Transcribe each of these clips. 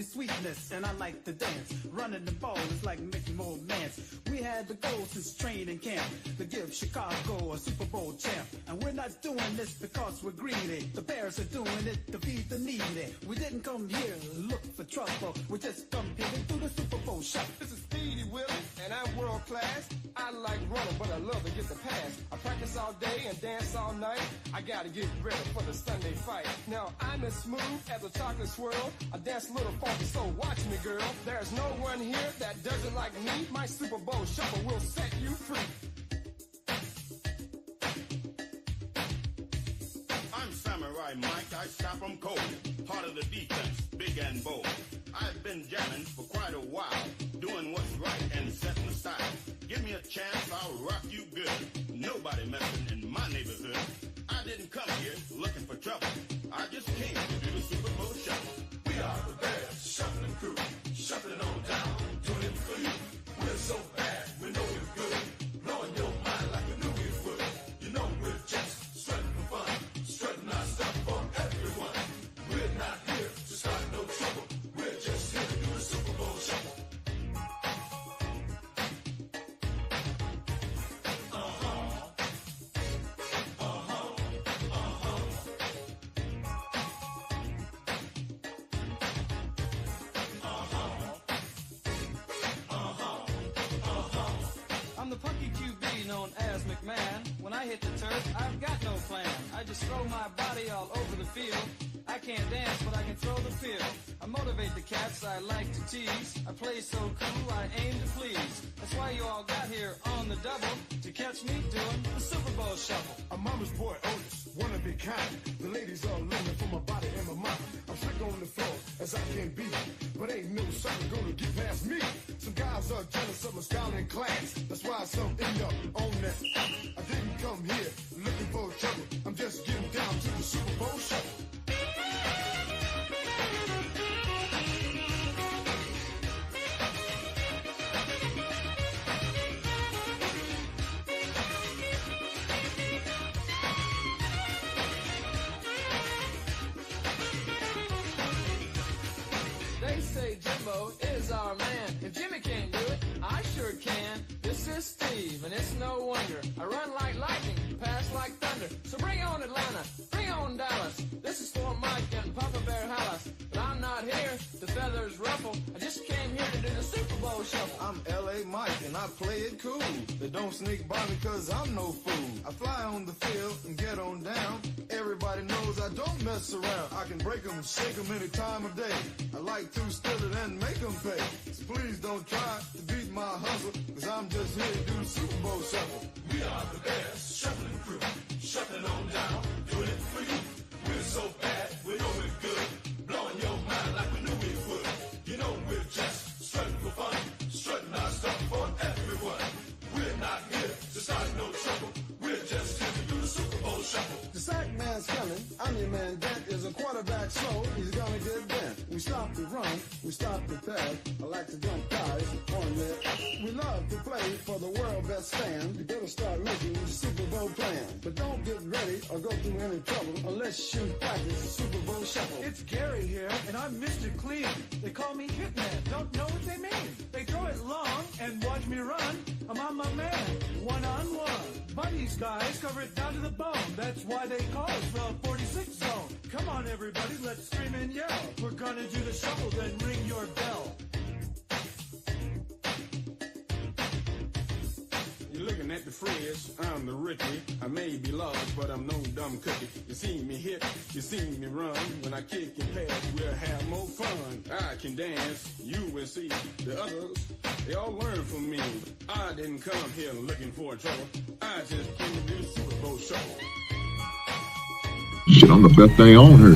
sweetness, and I like to dance. Running the ball is like making more mans. We had the goal since training camp to give Chicago a Super Bowl champ. And we're not doing this because we're greedy. The Bears are doing it to feed the needy. We didn't come here to look for trouble. We just come here to do the Super Bowl shot. This is Speedy Willie, and I'm world class. I like running, but I love to get the pass. I practice all day and dance all night. I gotta get ready for the Sunday fight. Now, I'm as smooth as a chocolate swirl. I dance a little funky, so watch me, girl. There's no one here that does it like me. My Super Bowl shuffle will set you free. I'm Samurai Mike, I stop 'em cold. Part of the defense, big and bold. I've been jamming for quite a while, doing what's right and setting the style. Give me a chance, I'll rock you good. Nobody messing in my neighborhood. I didn't come here looking for trouble. I just came to do the Super Bowl shuffle. We are the Bears, shuffling crew, shuffling on down, doing it for you. We're so bad, we know we're good, blowing your mind like we knew we would. You know we're just strutting for fun, strutting our stuff for everyone. We're not here to start no trouble. We're just here to do the Super Bowl shuffle. I'm the punky QB known as McMahon. When I hit the turf, I've got no plan. I just throw my body all over the field. I can't dance, but I can throw the field. I motivate the cats I like to tease. I play so cool, I aim to please. That's why you all got here on the double to catch me doing the Super Bowl shuffle. I'm mama's boy Otis, wanna be kind. The ladies all looking for my body and my mind. I'm slick on the floor as I can be, but ain't no sucker gonna get past me. Some guys are jealous of my style and class. That's why some end up on that. I didn't come here looking for trouble. I'm just getting down to the Super Bowl shuffle. They say Jimbo is our man. If Jimmy can't do it, I sure can. This is Steve, and it's no wonder. I run like lightning, pass like thunder. So bring on Atlanta, bring on Dallas. This is for Mike and Papa Bear Hollis. But I'm not here to feathers ruffle. I just came here to do the Super Bowl shuffle. I'm L.A. Mike and I play it cool. They don't sneak by me cause I'm no fool. I fly on the field and get on down. Everybody knows I don't mess around. I can break 'em, shake 'em any time of day. I like to steal it and make 'em pay. So please don't try to beat my hustle, cause I'm just here to do the Super Bowl shuffle. We are the Bears, shuffling crew, shuffling on down, doing it for you. We're so bad, we know we're good, blowing your mind like we knew we would. You know we're just strutting for fun, strutting our stuff for everyone. We're not here to start no trouble. We're just here to do the Super Bowl shuffle. The sack man's coming, I'm your man Dent. Is a quarterback slow, he's gonna get bent. We stop the run, we stop the pass. I like to jump guys on there. We love to play for the world best fan. You better start making the Super Bowl plan. But don't get ready or go through any trouble unless you practice the Super Bowl shuffle. It's Gary here, and I'm Mr. Clean. They call me Hitman, don't know what they mean. They throw it long and watch me run. I'm on my man, one-on-one. But these guys cover it down to the bone. That's why they call us the 46 zone. Come on, everybody, let's scream and yell. We're gonna do the shuffle, then ring your bell. You're looking at the fridge, I'm the rookie. I may be large, but I'm no dumb cookie. You see me hit, you see me run. When I kick and pass, we'll have more fun. I can dance, you will see. The others, they all learn from me. I didn't come here looking for trouble. I just came to do the Super Bowl shuffle. Shit, I'm the best thing on her.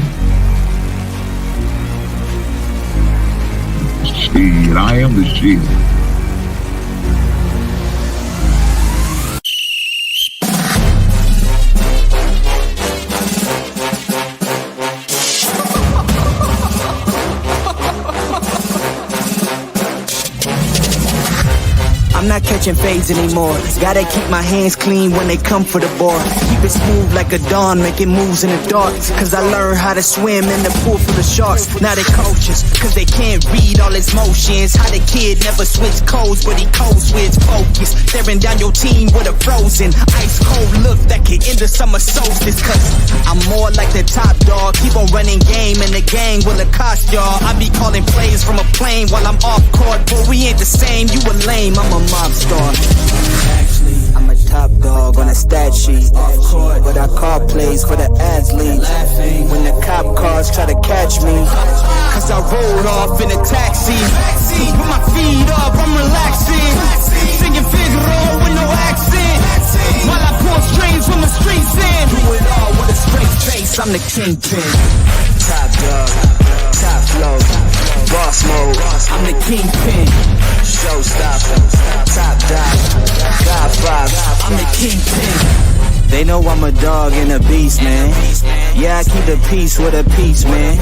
Shit, I am the shit. I'm not catching fades anymore. Gotta keep my hands clean when they come for the ball. Keep it smooth like a dawn, making moves in the dark. Cause I learned how to swim in the pool full of sharks. Now they coaches, cause they can't read all his motions. How the kid never switch codes, but he code switch focus. Staring down your team with a frozen, ice cold look that could end the summer solstice. Cause I'm more like the top dog. Keep on running game and the gang will accost y'all. I be calling plays from a plane while I'm off court. But we ain't the same, you a lame, I'm a mob star. Actually, I'm a top dog on a stat sheet. Off court, but I call plays for the athletes. When the cop cars try to catch me, cause I rolled off in a taxi. With my feet up, I'm relaxing. Singing Figaro with no accent. While I pull strings from the streets in. Do it all with a straight face, I'm the kingpin. Top dog, top flow, boss mode, I'm the kingpin. Showstopper, top dog, God vibe, I'm the kingpin. They know I'm a dog and a beast, man. Yeah, I keep the peace with a piece, man.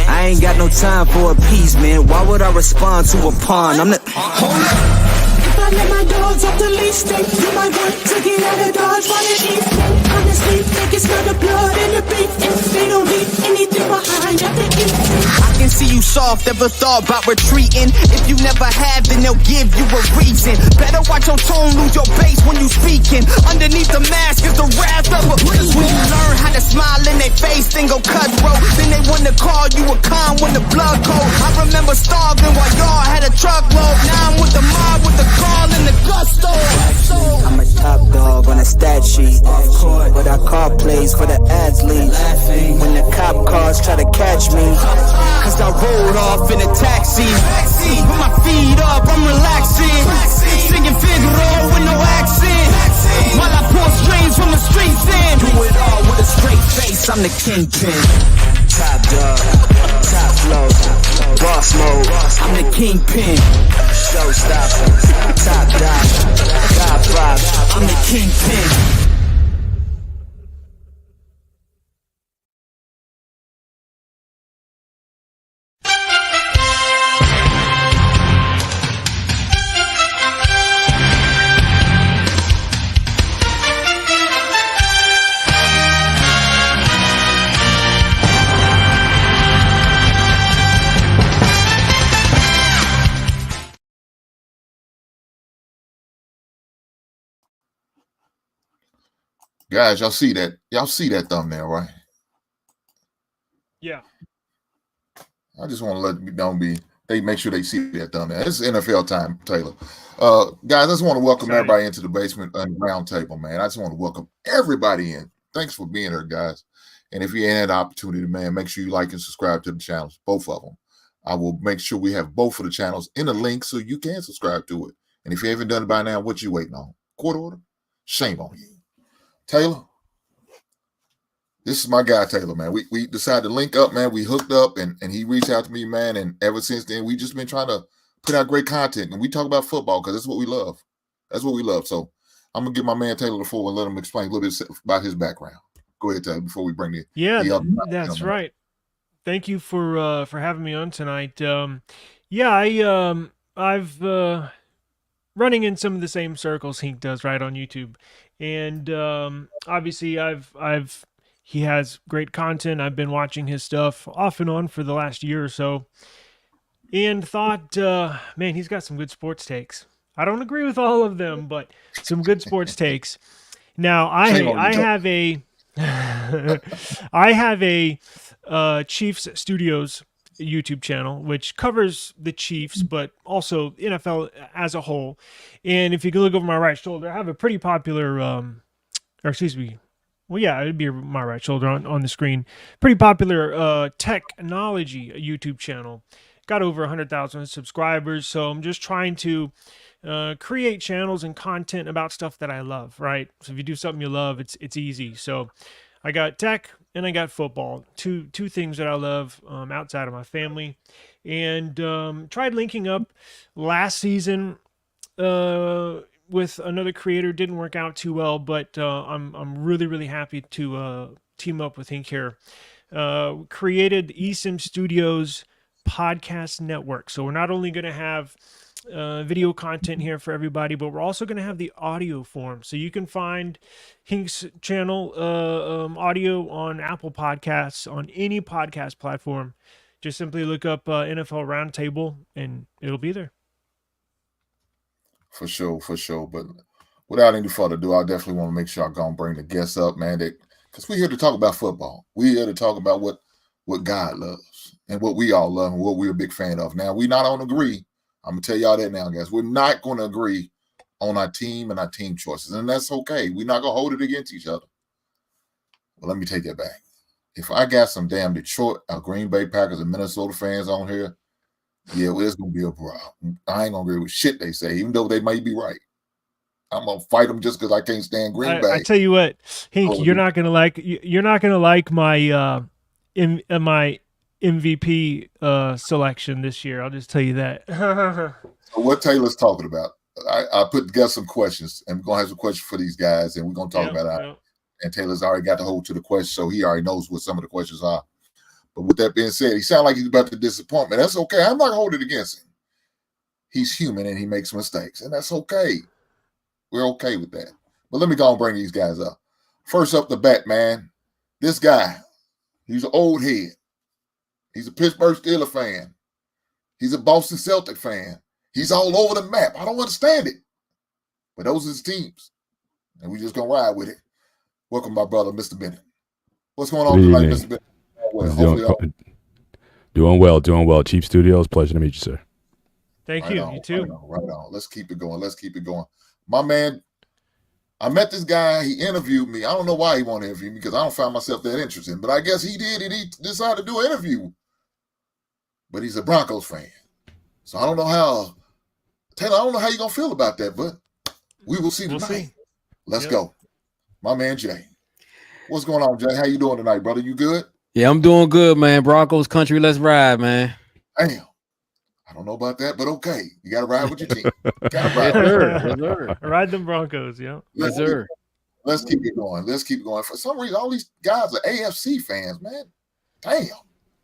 I ain't got no time for a piece, man. Why would I respond to a pawn? I'm the... Hold up. If I let my dogs off the leash, they do my work to get out of Dodge while it eats. Honestly, they can smell the blood and the beef. And they don't leave anything behind that they eat. I can see you soft, ever thought about retreating. If you never have, then they'll give you a reason. Better watch your tone, lose your bass when you speaking. Underneath the mask is the wrath of a beast. When you learn how to smile in their face, then go cutthroat. Then they wanna call you a con when the blood cold. I remember starving while y'all had a truckload. Now I'm with the mob with the call and the gusto. I'm a top dog on a stat sheet. Off court, but I call plays for the athletes. When the cop cars try to catch me, cause I rolled off in a taxi. With my feet up, I'm relaxing. Singing Figaro with no accent. While I pull strings from the streets in. Do it all with a straight face, I'm the kingpin. Top dog, top flow, boss mode, I'm the kingpin. Showstopper, top dog, God vibe, I'm the kingpin. Guys, y'all see that? Y'all see that thumbnail, right? Yeah. I just want to let they make sure they see that thumbnail. It's NFL time, Taylor. Guys, I just want to welcome everybody into the basement and round table, man. I just want to welcome everybody in. Thanks for being here, guys. And if you ain't had the opportunity, man, make sure you like and subscribe to the channels, both of them. I will make sure we have both of the channels in the link so you can subscribe to it. And if you haven't done it by now, what you waiting on? Court order? Shame on you. Taylor, this is my guy, Taylor, man. We decided to link up, man. We hooked up, and he reached out to me, man. And ever since then, we just been trying to put out great content. And we talk about football because that's what we love. That's what we love. So I'm going to give my man Taylor the floor and let him explain a little bit about his background. Go ahead, Taylor, before we bring the that's right. Thank you for having me on tonight. I've running in some of the same circles Hink does right on YouTube. And obviously he has great content. I've been watching his stuff off and on for the last year or so, and thought, man, he's got some good sports takes. I don't agree with all of them, but some good sports takes. Now I have a Chiefs Studios YouTube channel, which covers the Chiefs, but also NFL as a whole. And if you can look over my right shoulder, I have a pretty popular, it'd be my right shoulder on the screen. Pretty popular technology YouTube channel. Got over 100,000 subscribers. So I'm just trying to create channels and content about stuff that I love, right? So if you do something you love, it's easy. So I got tech and I got football, two things that I love outside of my family, and tried linking up last season with another creator. Didn't work out too well, but I'm really happy to team up with Hink here. Created eSIM Studios podcast network. So we're not only going to have video content here for everybody, but we're also going to have the audio form. So you can find Hink's channel audio on Apple Podcasts, on any podcast platform. Just simply look up NFL Roundtable and it'll be there. For sure. But without any further ado, I definitely want to make sure I go and bring the guests up, man, because we're here to talk about football. We're here to talk about what God loves and what we all love and what we're a big fan of. Now, we not on agree. I'm going to tell y'all that now, guys. We're not going to agree on our team and our team choices, and that's okay. We're not going to hold it against each other. Well, let me take that back. If I got some damn Detroit or Green Bay Packers and Minnesota fans on here, yeah, well, it's going to be a problem. I ain't going to agree with shit they say, even though they might be right. I'm going to fight them just because I can't stand Green Bay. I tell you what, Hink, you're not going to like my my MVP selection this year. I'll just tell you that. So what Taylor's talking about, I put together some questions, and we're going to have some questions for these guys, and we're going to talk about it. And Taylor's already got the hold to the question, so he already knows what some of the questions are. But with that being said, he sounds like he's about to disappoint me. That's okay. I'm not going to hold it against him. He's human, and he makes mistakes, and that's okay. We're okay with that. But let me go and bring these guys up. First up the bat, man, this guy, he's an old head. He's a Pittsburgh Steelers fan. He's a Boston Celtic fan. He's all over the map. I don't understand it. But those are his teams. And we just going to ride with it. Welcome, my brother, Mr. Bennett. What's going on tonight, Mr. Bennett? Doing well. Cheap Studios, pleasure to meet you, sir. Thank you. You too. Right on. Let's keep it going. My man, I met this guy. He interviewed me. I don't know why he wanted to interview me because I don't find myself that interested. But I guess he did, and he decided to do an interview. But he's a Broncos fan. So I don't know how, Taylor, I don't know how you're going to feel about that, but we will see tonight. Let's go. My man, Jay. What's going on, Jay? How you doing tonight, brother? You good? Yeah, I'm doing good, man. Broncos country, let's ride, man. Damn. I don't know about that, but okay. You got to ride with your team. Ride them Broncos, yeah. Yes, sir. Let's keep it going. For some reason, all these guys are AFC fans, man. Damn.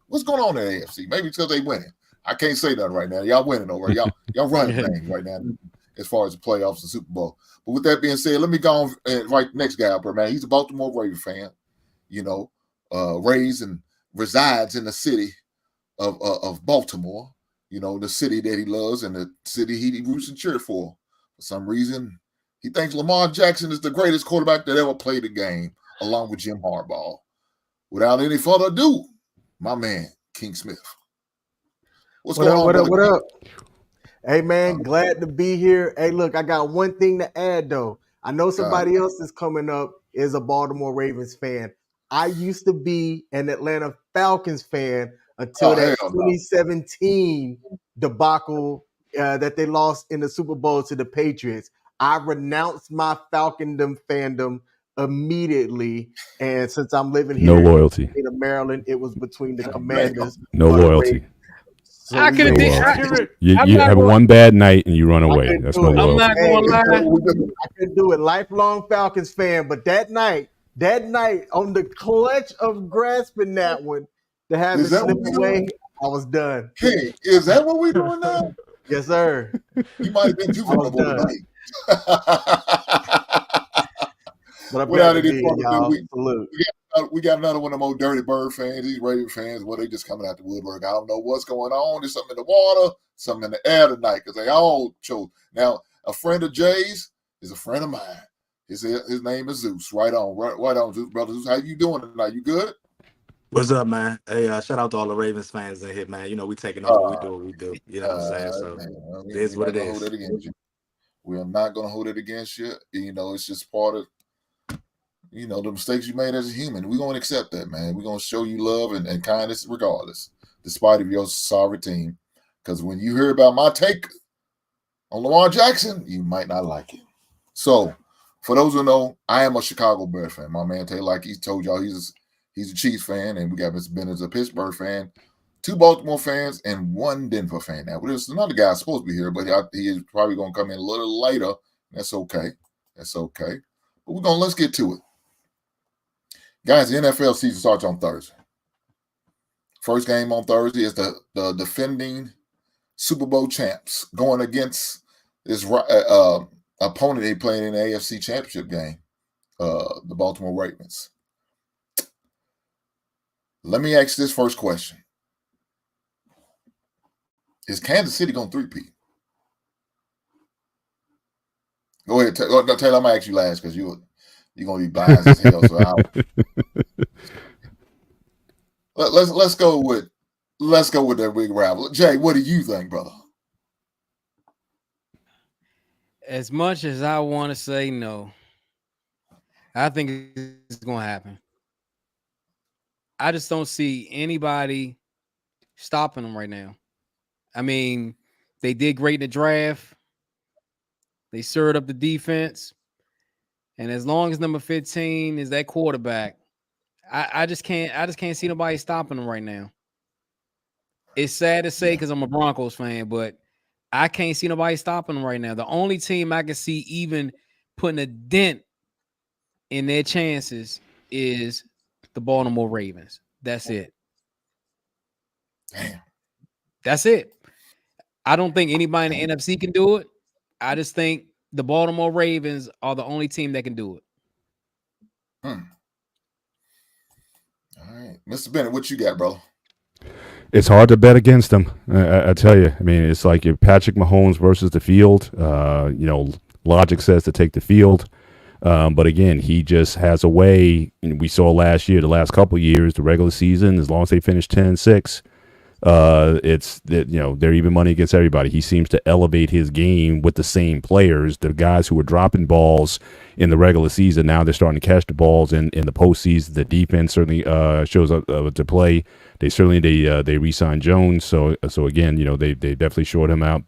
What's going on in AFC? Maybe it's because they winning. I can't say that right now. Y'all winning over. Y'all running things right now as far as the playoffs and Super Bowl. But with that being said, let me go on and invite the next guy up here, man. He's a Baltimore Ravens fan, raised and resides in the city of Baltimore, the city that he loves and the city he roots and cheers for. For some reason, he thinks Lamar Jackson is the greatest quarterback that ever played the game, along with Jim Harbaugh. Without any further ado, my man, King Smith. What up? Hey, man, glad to be here. Hey, look, I got one thing to add, though. I know somebody else that's coming up is a Baltimore Ravens fan. I used to be an Atlanta Falcons fan until that 2017 debacle that they lost in the Super Bowl to the Patriots. I renounced my Falcondom fandom immediately, and since I'm living here in Maryland, it was between the Commanders. No loyalty. So I could have you have one bad night and you run away. That's no loyalty. I'm not going to lie. I could do it. Lifelong Falcons fan, but that night on the clutch of grasping that one to have it slip away, I was done. Hey, is that what we're doing now? Yes, sir. You might have been too vulnerable tonight. But I'm glad to be here, y'all. We got another one of them old Dirty Bird fans. These Raven fans, they just coming out the woodwork. I don't know what's going on. There's something in the water, something in the air tonight because they all chose. Now, a friend of Jay's is a friend of mine. His name is Zeus. Right on, Zeus, brother Zeus. How you doing tonight? You good? What's up, man? Hey, shout out to all the Ravens fans in here, man. We taking over. We do what we do. You know what I'm saying? So it is what it is. We are not going to hold it against you. It's just part of, the mistakes you made as a human. We're going to accept that, man. We're going to show you love and kindness regardless, despite of your sorry team. Because when you hear about my take on Lamar Jackson, you might not like it. So, for those who know, I am a Chicago Bears fan. My man Taylor, like he told y'all, he's a Chiefs fan, and we got Mr. Bennett, a Pittsburgh fan, 2 Baltimore fans, and 1 Denver fan. Now, there's another guy supposed to be here, but he is probably going to come in a little later. That's okay. But let's get to it. Guys, the NFL season starts on Thursday. First game on Thursday is the defending Super Bowl champs going against this opponent they playing in the AFC Championship game, the Baltimore Ravens. Let me ask this first question. Is Kansas City going to three-peat? Go ahead, Taylor. I'm going to ask you last because you're going to be biased as hell. So let's go with that big rival. Jay, what do you think, brother? As much as I want to say no, I think it's going to happen. I just don't see anybody stopping them right now. I mean, they did great in the draft. They stirred up the defense. And as long as number 15 is that quarterback, I just can't see nobody stopping them right now. It's sad to say because I'm a Broncos fan, but I can't see nobody stopping them right now. The only team I can see even putting a dent in their chances is the Baltimore Ravens. That's it. Damn. That's it. I don't think anybody in the NFC can do it. I just think the Baltimore Ravens are the only team that can do it. All right. Mr. Bennett, what you got, brother? It's hard to bet against them. I tell you. I mean, it's like if Patrick Mahomes versus the field. Logic says to take the field. But again, he just has a way. We saw last year, the last couple of years, the regular season, as long as they finish 10-6, they're even money against everybody. He seems to elevate his game with the same players. The guys who were dropping balls in the regular season, now they're starting to catch the balls in the postseason. The defense certainly shows up to play. They re-signed Jones. So again, they definitely short him out,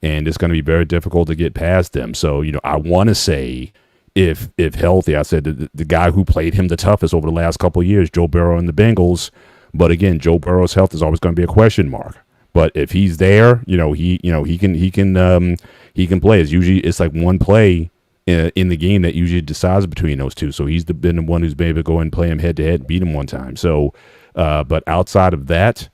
and it's going to be very difficult to get past them. So I want to say, if healthy, I said the guy who played him the toughest over the last couple of years, Joe Burrow and the Bengals. But again, Joe Burrow's health is always going to be a question mark. But if he's there, he can play. It's like one play in the game that usually decides between those two. So he's been the one who's been able to go and play him head to head and beat him one time. So, but outside of that,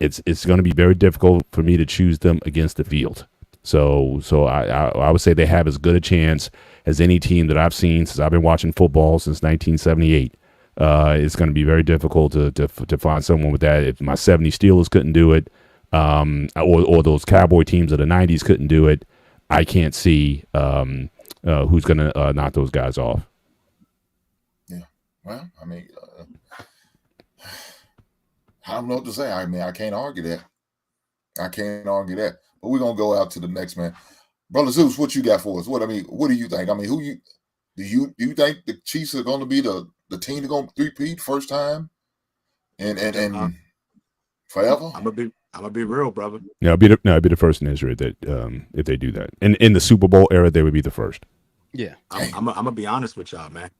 it's going to be very difficult for me to choose them against the field. So I would say they have as good a chance as any team that I've seen since I've been watching football since 1978. It's going to be very difficult to find someone with that. If my 70 Steelers couldn't do it, or those Cowboy teams of the 90s couldn't do it, I can't see who's going to knock those guys off. Yeah. Well, I mean, I don't know what to say. I mean, I can't argue that. But we're going to go out to the next man. Brother Zeus, what you got for us? What do you think? I mean, do you think the Chiefs are going to be the team to go three-peat first time and forever? I'm gonna be real, brother. Yeah, I'll be the first in Israel that if they do that. And in the Super Bowl era, they would be the first. Yeah. I'm gonna be honest with y'all, man.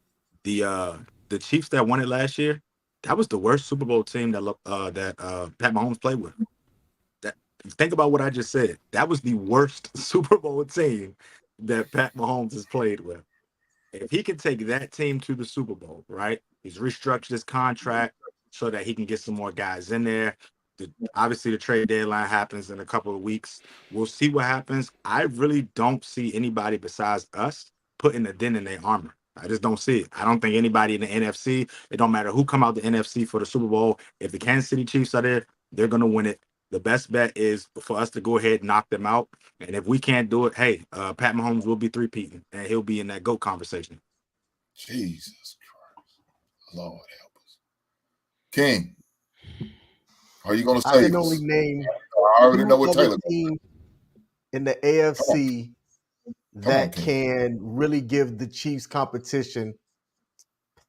The Chiefs that won it last year, that was the worst Super Bowl team that Pat Mahomes played with. Think about what I just said. That was the worst Super Bowl team that Pat Mahomes has played with. If he can take that team to the Super Bowl, right? He's restructured his contract so that he can get some more guys in there. Obviously, the trade deadline happens in a couple of weeks. We'll see what happens. I really don't see anybody besides us putting a dent in their armor. I just don't see it. I don't think anybody in the NFC, it don't matter who come out the NFC for the Super Bowl. If the Kansas City Chiefs are there, they're going to win it. The best bet is for us to go ahead and knock them out. And if we can't do it, hey, Pat Mahomes will be three-peating, and he'll be in that GOAT conversation. Jesus Christ. Lord help us. King, are you going to say I can only name I already know what Taylor team in the AFC that can really give the Chiefs competition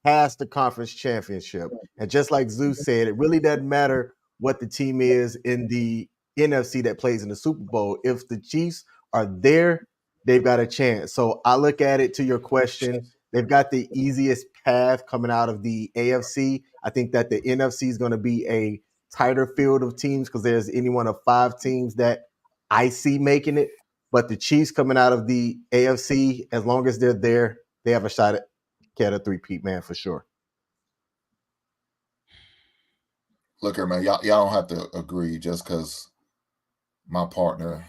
past the conference championship. And just like Zeus said, it really doesn't matter what the team is in the NFC that plays in the Super Bowl. If the Chiefs are there, they've got a chance. So I look at it to your question. They've got the easiest path coming out of the AFC. I think that the NFC is going to be a tighter field of teams because there's any one of 5 teams that I see making it. But the Chiefs coming out of the AFC, as long as they're there, they have a shot at a three-peat, man, for sure. Look here, man. Y'all don't have to agree just because my partner.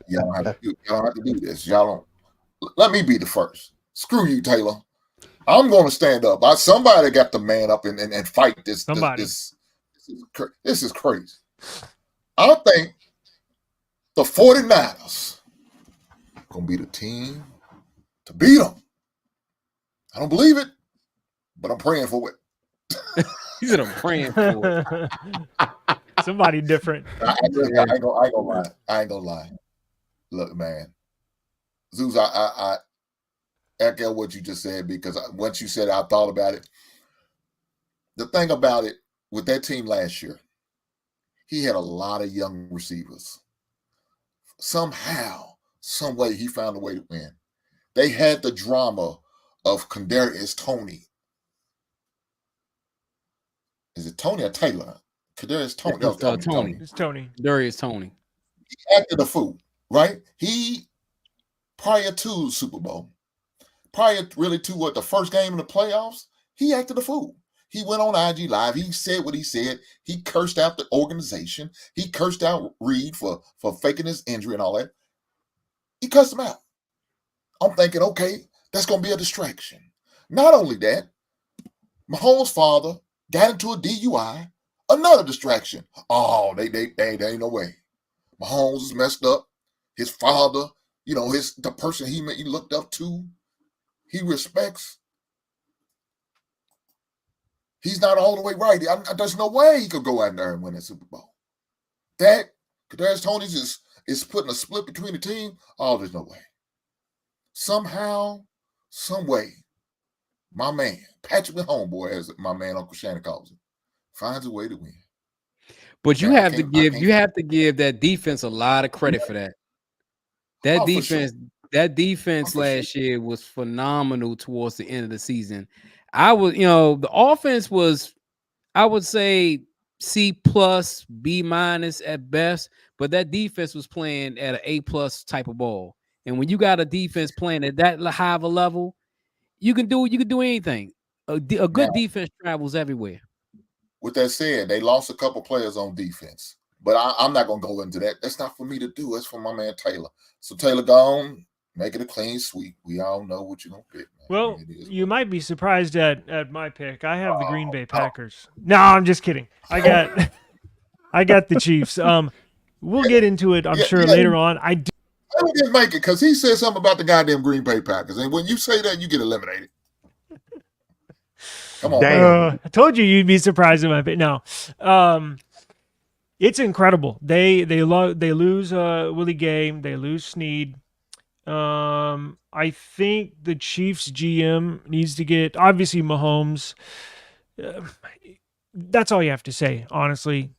Y'all don't have to do this. Y'all don't. Let me be the first. Screw you, Taylor. I'm going to stand up. Somebody got to man up and fight this. Somebody. This is crazy. I think the 49ers are going to be the team to beat them. I don't believe it, but I'm praying for it. He said I'm praying for it. Somebody different. I ain't gonna lie. Look, man. Zeus, I echo what you just said because once you said it, I thought about it. The thing about it with that team last year, he had a lot of young receivers. Somehow, some way, he found a way to win. They had the drama of Kadarius Toney. Is it Tony or Taylor? Kadarius Toney. Tony. It's Tony. Darius Toney. He acted a fool, right? Prior to the Super Bowl, prior really to the first game in the playoffs, he acted a fool. He went on IG Live. He said what he said. He cursed out the organization. He cursed out Reed for faking his injury and all that. He cussed him out. I'm thinking, okay, that's going to be a distraction. Not only that, Mahomes' father got into a DUI, another distraction. Oh, they ain't no way. Mahomes is messed up. His father, the person he looked up to, he respects. He's not all the way right. There's no way he could go out there and win a Super Bowl. That Kadarius Toney is putting a split between the team. Oh, there's no way. Somehow, some way, my man, Patrick the homeboy, as my man Uncle Shannon calls him, finds a way to win. But you have to give that defense a lot of credit for that. That defense last year was phenomenal towards the end of the season. The offense was, I would say, C+, B- at best, but that defense was playing at an A+ type of ball. And when you got a defense playing at that high of a level, you can do anything. A good defense travels everywhere. With that said, they lost a couple players on defense, but I'm not going to go into that. That's not for me to do. That's for my man Taylor. So Taylor, go on, make it a clean sweep. We all know what you're going to pick. Man. Well, you might be surprised at my pick. I have the Green Bay Packers. No, I'm just kidding. I got the Chiefs. We'll get into it, I'm sure, later on. I didn't make it because he said something about the goddamn Green Bay Packers, and when you say that, you get eliminated. Come on, I told you you'd be surprised at my pick. No, it's incredible. They lose Willie Gay. They lose Snead. I think the Chiefs GM needs to get, obviously, Mahomes. That's all you have to say, honestly,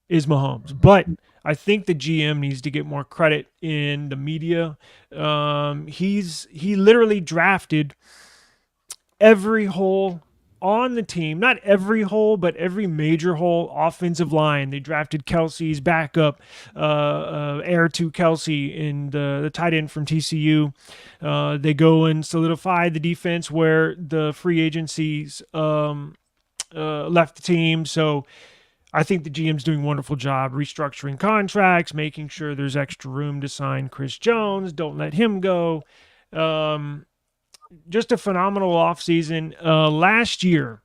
is Mahomes. But I think the GM needs to get more credit in the media. He literally drafted every hole on the team, not every hole, but every major hole offensive line. They drafted Kelsey's backup, heir to Kelsey, in the tight end from TCU. They go and solidify the defense where the free agencies left the team. So I think the GM's doing a wonderful job restructuring contracts, making sure there's extra room to sign Chris Jones. Don't let him go. Just a phenomenal offseason. Last year,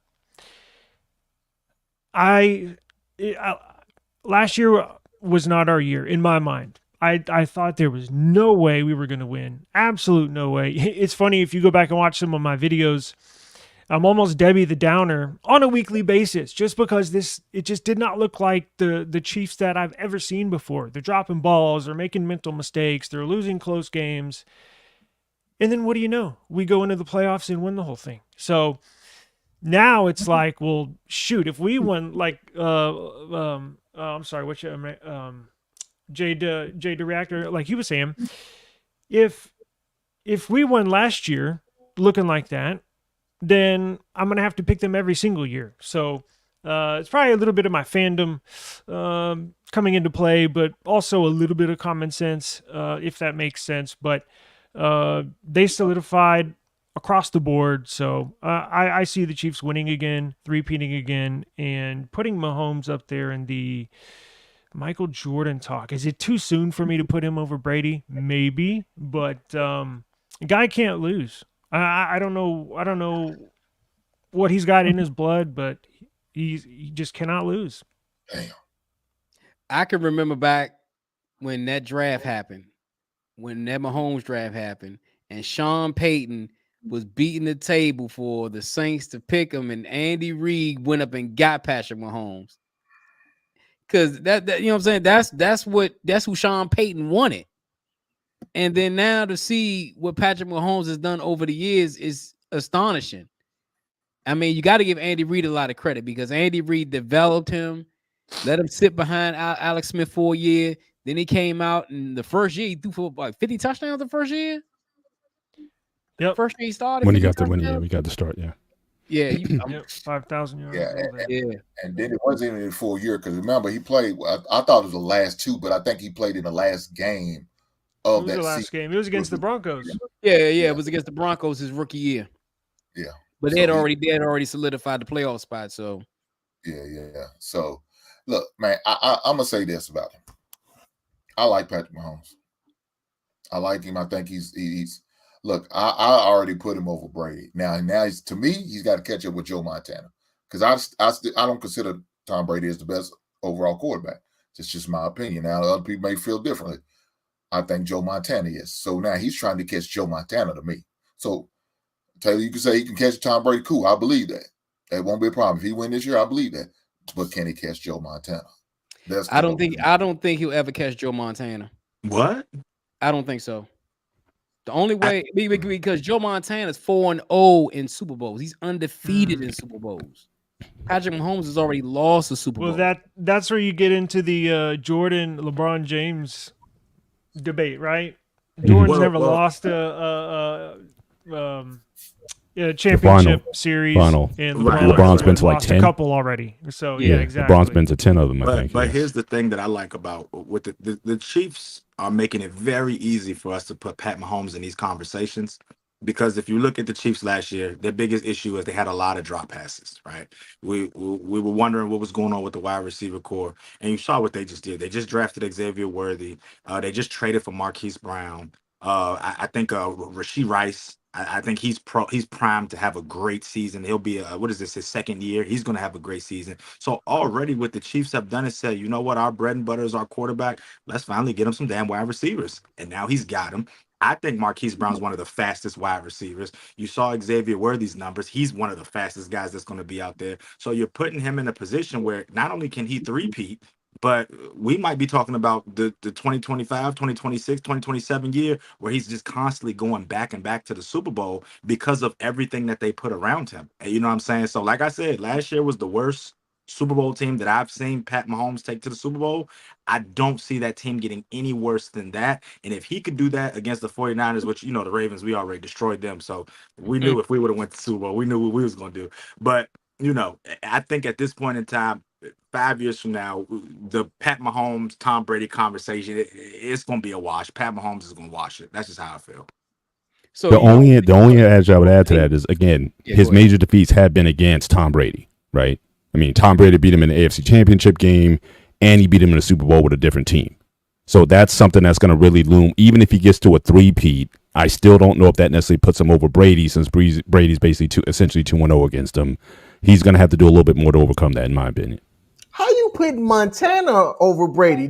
last year was not our year in my mind. I thought there was no way we were going to win. Absolute no way. It's funny, if you go back and watch some of my videos, I'm almost Debbie the Downer on a weekly basis, just because it just did not look like the Chiefs that I've ever seen before. They're dropping balls, they're making mental mistakes, they're losing close games. And then what do you know? We go into the playoffs and win the whole thing. So now it's like, well, shoot, if we won, like, I'm sorry, Jay the Reactor, like he was saying, if we won last year looking like that, then I'm going to have to pick them every single year. So it's probably a little bit of my fandom coming into play, but also a little bit of common sense, if that makes sense. But they solidified across the board. So I see the Chiefs winning again, three-peating again, and putting Mahomes up there in the Michael Jordan talk. Is it too soon for me to put him over Brady? Maybe, but the guy can't lose. I don't know what he's got in his blood, but he just cannot lose. Damn. I can remember back when that draft happened, when that Mahomes draft happened, and Sean Payton was beating the table for the Saints to pick him, and Andy Reid went up and got Patrick Mahomes. Because that you know what I'm saying? That's who Sean Payton wanted. And then now to see what Patrick Mahomes has done over the years is astonishing. I mean, you got to give Andy Reid a lot of credit because Andy Reid developed him, let him sit behind Alex Smith for a year. Then he came out in the first year, he threw for like 50 touchdowns the first year. Yep. First year he started. When he got we got to start, yeah. Yeah, 5,000 yards. And then it wasn't even a full year because remember he played. I thought it was the last two, but I think he played in the last game of that last game. It was against the Broncos. Yeah. It was against the Broncos his rookie year. Yeah, but they had already solidified the playoff spot. So yeah. So look, man, I'm gonna say this about him. I like Patrick Mahomes. I like him. I think he's. Look, I already put him over Brady. Now to me, he's got to catch up with Joe Montana because I don't consider Tom Brady as the best overall quarterback. It's just my opinion. Now, other people may feel differently. I think Joe Montana is. So now he's trying to catch Joe Montana to me. So, Taylor, you can say he can catch Tom Brady. Cool, I believe that. That won't be a problem. If he win this year, I believe that. But can he catch Joe Montana? I don't think he'll ever catch Joe Montana. What? I don't think so. The only way because Joe Montana is 4-0 in Super Bowls. He's undefeated in Super Bowls. Patrick Mahomes has already lost a Super Bowl. Well, that's where you get into the Jordan LeBron James debate, right? Jordan's never lost a championship series. Final. And LeBron's been to like 10. A couple already. So yeah, exactly. LeBron's been to 10 of them, I think. But here's the thing that I like about with the Chiefs are making it very easy for us to put Pat Mahomes in these conversations. Because if you look at the Chiefs last year, their biggest issue is they had a lot of drop passes, right? We were wondering what was going on with the wide receiver core, and you saw what they just did. They just drafted Xavier Worthy. They just traded for Marquise Brown. I think Rashee Rice. I think he's primed to have a great season. He'll be his second year. He's going to have a great season. So already what the Chiefs have done is said, you know what, our bread and butter is our quarterback. Let's finally get him some damn wide receivers. And now he's got them. I think Marquise Brown's one of the fastest wide receivers. You saw Xavier Worthy's numbers. He's one of the fastest guys that's going to be out there. So you're putting him in a position where not only can he three-peat, but we might be talking about the 2025, 2026, 2027 year where he's just constantly going back and back to the Super Bowl because of everything that they put around him. And you know what I'm saying? So like I said, last year was the worst Super Bowl team that I've seen Pat Mahomes take to the Super Bowl. I don't see that team getting any worse than that. And if he could do that against the 49ers, which, the Ravens, we already destroyed them. So we knew if we would have went to the Super Bowl, we knew what we was going to do. But, I think at this point in time, 5 years from now, the Pat Mahomes, Tom Brady conversation, it's going to be a wash. Pat Mahomes is going to wash it. That's just how I feel. So the only edge I would add to that is, again, his major defeats have been against Tom Brady, right? I mean, Tom Brady beat him in the AFC Championship game, and he beat him in the Super Bowl with a different team. So that's something that's going to really loom. Even if he gets to a three-peat, I still don't know if that necessarily puts him over Brady, since Brady's basically essentially 2-0 against him. He's going to have to do a little bit more to overcome that, in my opinion. How you putting Montana over Brady?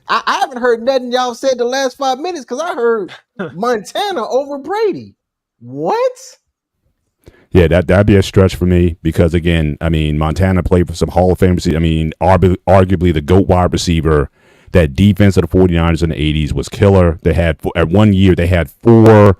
I haven't heard nothing y'all said the last 5 minutes because I heard Montana over Brady. What? Yeah, that'd be a stretch for me because, again, I mean, Montana played for some Hall of Fame. I mean, arguably the GOAT wide receiver. That defense of the 49ers in the 80s was killer. They had, at 1 year, they had 4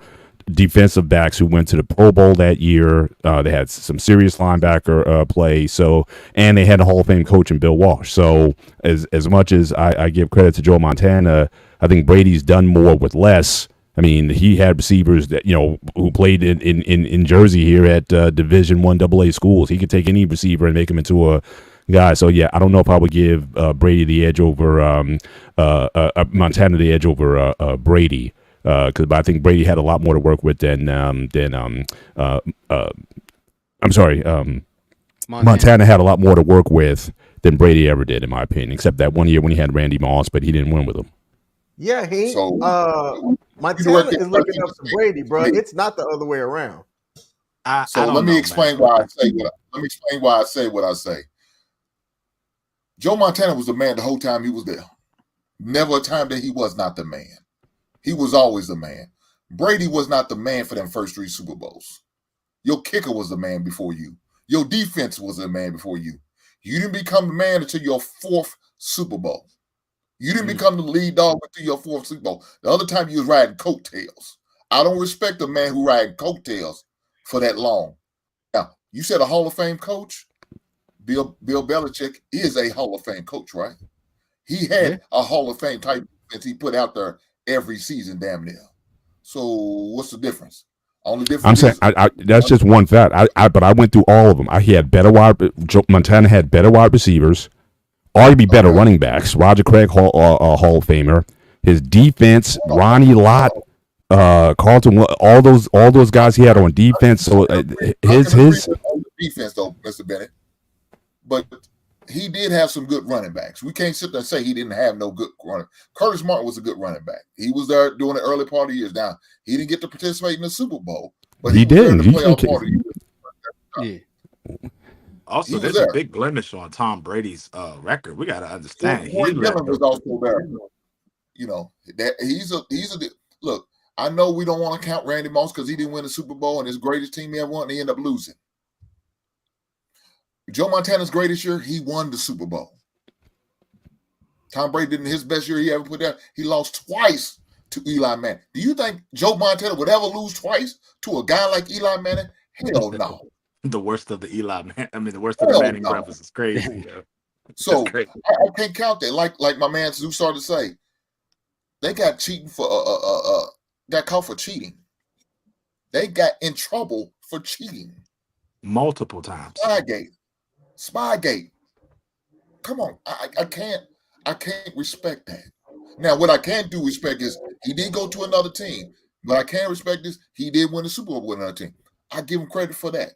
defensive backs who went to the Pro Bowl that year. They had some serious linebacker play. So, and they had a Hall of Fame coach in Bill Walsh. So, as much as I give credit to Joe Montana, I think Brady's done more with less. I mean, he had receivers that who played in Jersey here at Division I AA schools. He could take any receiver and make him into a guy. So yeah, I don't know if I would give Brady the edge over Montana the edge over Brady. because I think Brady had a lot more to work with than Montana had a lot more to work with than Brady ever did, in my opinion, except that one year when he had Randy Moss, but he didn't win with him. Yeah, Montana is looking up to Brady, bro. It's not the other way around. Let me explain why I say what I say. Joe Montana was the man the whole time he was there. Never a time that he was not the man. He was always the man. Brady was not the man for them first 3 Super Bowls. Your kicker was the man before you. Your defense was the man before you. You didn't become the man until your 4th Super Bowl. You didn't become the lead dog until your 4th Super Bowl. The other time you was riding coattails. I don't respect a man who riding coattails for that long. Now, you said a Hall of Fame coach? Bill Belichick is a Hall of Fame coach, right? He had a Hall of Fame type defense he put out there every season, damn near. So what's the difference? Only difference that's just one fact. But I went through all of them. He had Montana had better wide receivers, arguably better running backs. Roger Craig, Hall of Famer. His defense, Ronnie Lott, Carlton, all those guys he had on defense. So his defense though, Mr. Bennett. But he did have some good running backs. We can't sit there and say he didn't have no good running. Curtis Martin was a good running back. He was there during the early part of the years. Now, he didn't get to participate in the Super Bowl, but he did. Also, there's a big blemish on Tom Brady's record. We got to understand. Warren Dillon was also there. You know, that he's a look. I know we don't want to count Randy Moss because he didn't win the Super Bowl and his greatest team he ever won, and he ended up losing. Joe Montana's greatest year, he won the Super Bowl. Tom Brady didn't his best year he ever put out. He lost twice to Eli Manning. Do you think Joe Montana would ever lose twice to a guy like Eli Manning? Hell no. The worst of the Eli Manning. I mean, the worst of the Manning brothers is crazy. So I can't count that. Like my man Zeus started to say, they got cheating for got caught for cheating. They got in trouble for cheating multiple times. Spygate. Come on, I can't respect that. Now, what I can do respect is he did go to another team, but I can't respect this. He did win the Super Bowl with another team. I give him credit for that.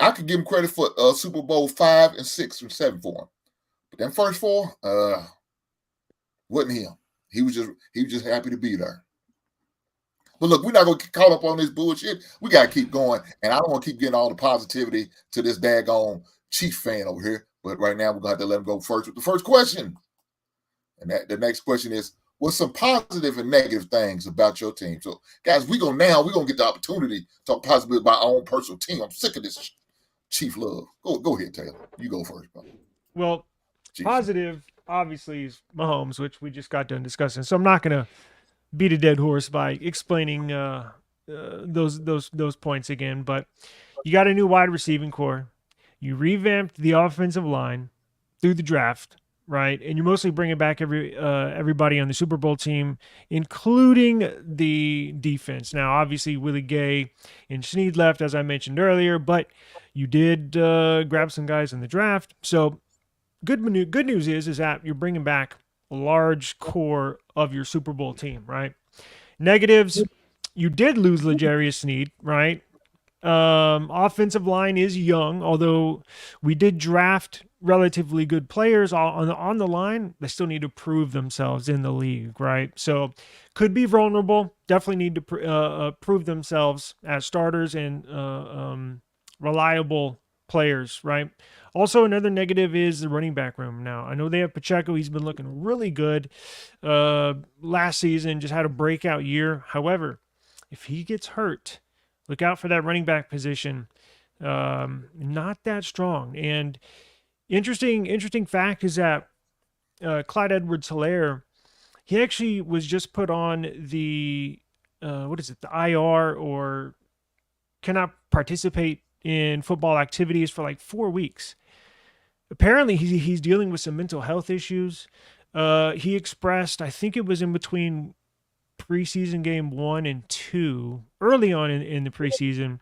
I could give him credit for Super Bowl 5 and 6 and 7 for him, but them first 4, wasn't him. He was just happy to be there. But look, we're not going to get caught up on this bullshit. We got to keep going. And I don't want to keep getting all the positivity to this daggone Chief fan over here. But right now, we're going to have to let him go first with the first question. And the next question is, what's some positive and negative things about your team? So, guys, we're going to get the opportunity to talk positively about our own personal team. I'm sick of this Chief love. Go ahead, Taylor. You go first, bro. Well, Chief. Positive, obviously, is Mahomes, which we just got done discussing. So I'm not going to beat a dead horse by explaining those points again, but you got a new wide receiving core. You revamped the offensive line through the draft, right? And you're mostly bringing back everybody on the Super Bowl team, including the defense. Now, obviously, Willie Gay and Snead left, as I mentioned earlier, but you did grab some guys in the draft. So good news is that you're bringing back a large core of your Super Bowl team, right? Negatives, you did lose L'Jarius Sneed, right? Offensive line is young, although we did draft relatively good players on the line. They still need to prove themselves in the league, right? So could be vulnerable. Definitely need to prove themselves as starters and reliable players, right? Also, another negative is the running back room. Now, I know they have Pacheco. He's been looking really good last season, just had a breakout year. However, if he gets hurt, look out for that running back position. Not that strong. And interesting fact is that Clyde Edwards-Helaire, he actually was just put on the, the IR, or cannot participate in football activities for like 4 weeks. Apparently, he's dealing with some mental health issues. He expressed, I think it was in between preseason game 1 and 2, early on in the preseason,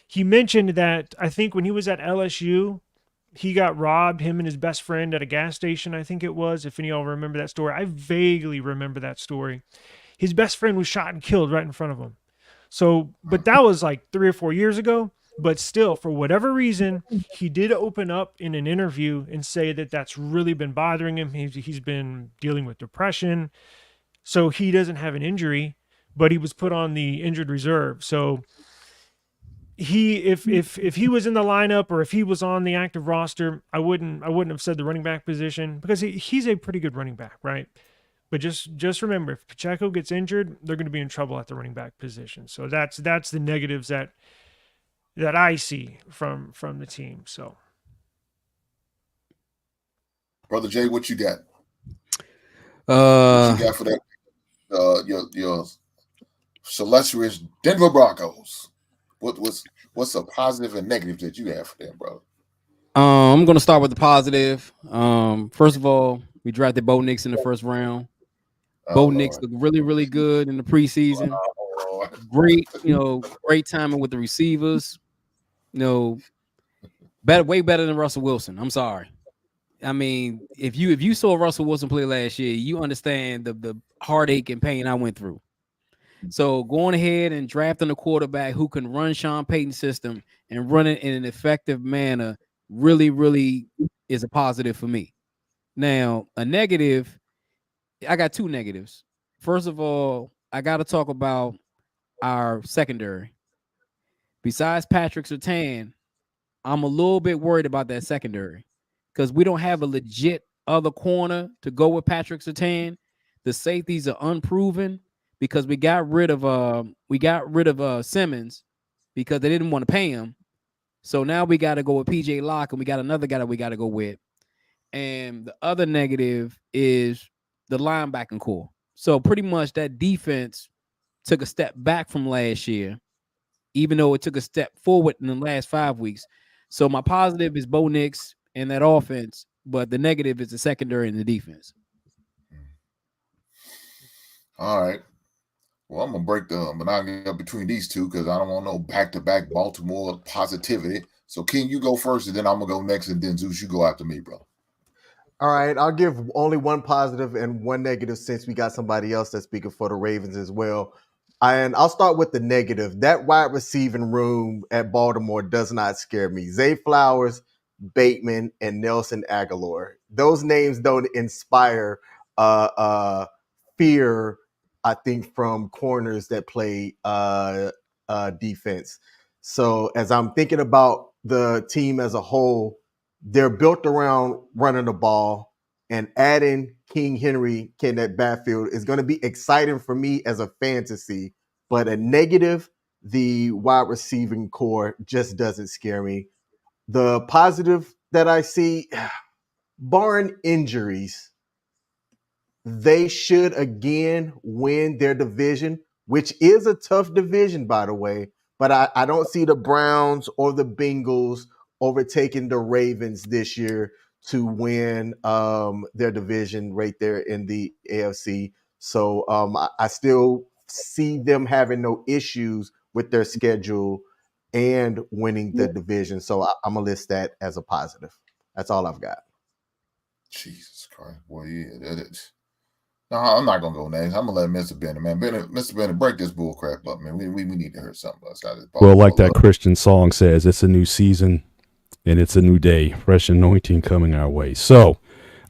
he mentioned that I think when he was at LSU, he got robbed, him and his best friend, at a gas station, I think it was, if any of y'all remember that story. I vaguely remember that story. his best friend was shot and killed right in front of him. So, but that was like 3 or 4 years ago. But still, for whatever reason, he did open up in an interview and say that that's really been bothering him. He's been dealing with depression. So he doesn't have an injury, but he was put on the injured reserve. So if he was in the lineup or if he was on the active roster, I wouldn't have said the running back position, because he's a pretty good running back, right? But just remember, if Pacheco gets injured, they're going to be in trouble at the running back position. So that's the negatives that I see from the team. So, Brother Jay, what you got? What you got for that? Your illustrious Denver Broncos. What's a positive and negative that you have for them, brother? I'm gonna start with the positive. First of all, we drafted Bo Nix in the first round. Bo Nix looked really, really good in the preseason. Great, great timing with the receivers. Way better than Russell Wilson. I'm sorry. I mean, if you saw Russell Wilson play last year, you understand the heartache and pain I went through. So going ahead and drafting a quarterback who can run Sean Payton's system and run it in an effective manner really, really is a positive for me. Now, a negative, I got two negatives. First of all, I got to talk about our secondary. Besides Patrick Surtain, I'm a little bit worried about that secondary because we don't have a legit other corner to go with Patrick Surtain. The safeties are unproven because we got rid of Simmons because they didn't want to pay him. So now we got to go with PJ Locke, and we got another guy that we got to go with. And the other negative is the linebacking core. So pretty much that defense took a step back from last year, even though it took a step forward in the last 5 weeks. So my positive is Bo Nix and that offense, but the negative is the secondary and the defense. All right. Well, I'm going to break the monotony up between these two because I don't want no back-to-back Baltimore positivity. So, King, you go first, and then I'm going to go next, and then Zeus, you go after me, bro. All right, I'll give only one positive and one negative since we got somebody else that's speaking for the Ravens as well. And I'll start with the negative. That wide receiving room at Baltimore does not scare me. Zay Flowers, Bateman, and Nelson Aguilar. Those names don't inspire fear, I think, from corners that play defense. So as I'm thinking about the team as a whole, they're built around running the ball, and adding King Henry in that backfield is going to be exciting for me as a fantasy. But a negative, the wide receiving core just doesn't scare me. The positive that I see, barring injuries, they should again win their division, which is a tough division, by the way. But I don't see the Browns or the Bengals overtaking the Ravens this year to win their division right there in the AFC. So I still see them having no issues with their schedule and winning the division. So I'm going to list that as a positive. That's all I've got. Jesus Christ. Well, yeah, that is. No, I'm not going to go next. I'm going to let Mr. Bennett, man. Mr. Bennett, break this bull crap up, man. We need to hear something outside this ball. Well, like that Christian song says, it's a new season and it's a new day. Fresh anointing coming our way. So,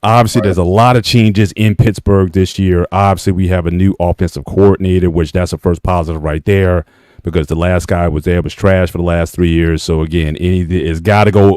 obviously, there's a lot of changes in Pittsburgh this year. Obviously, we have a new offensive coordinator, which that's the first positive right there, because the last guy was trash for the last 3 years. So again, it's got to go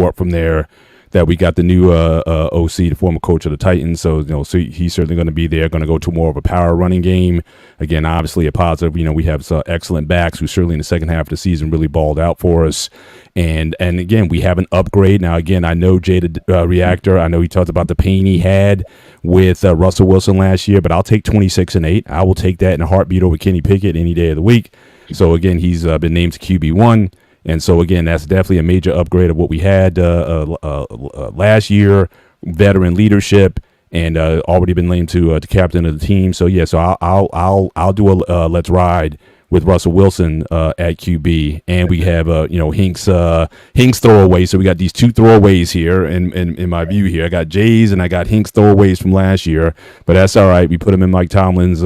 up from there. That we got the new OC, the former coach of the Titans. So so he's certainly going to be there. Going to go to more of a power running game. Again, obviously a positive. We have some excellent backs who certainly in the second half of the season really balled out for us. And again, we have an upgrade. Now, again, I know Jada Reactor. I know he talked about the pain he had with Russell Wilson last year, but I'll take 26-8. I will take that in a heartbeat over Kenny Pickett any day of the week. So again, he's been named to QB1. And so, again, that's definitely a major upgrade of what we had last year, veteran leadership, and already been named to captain of the team. So, yeah, so I'll do a let's ride with Russell Wilson at QB, and we have Hinks throwaways. So we got these two throwaways here in my view here. I got Jays and I got Hinks throwaways from last year, but that's all right. We put him in Mike Tomlin's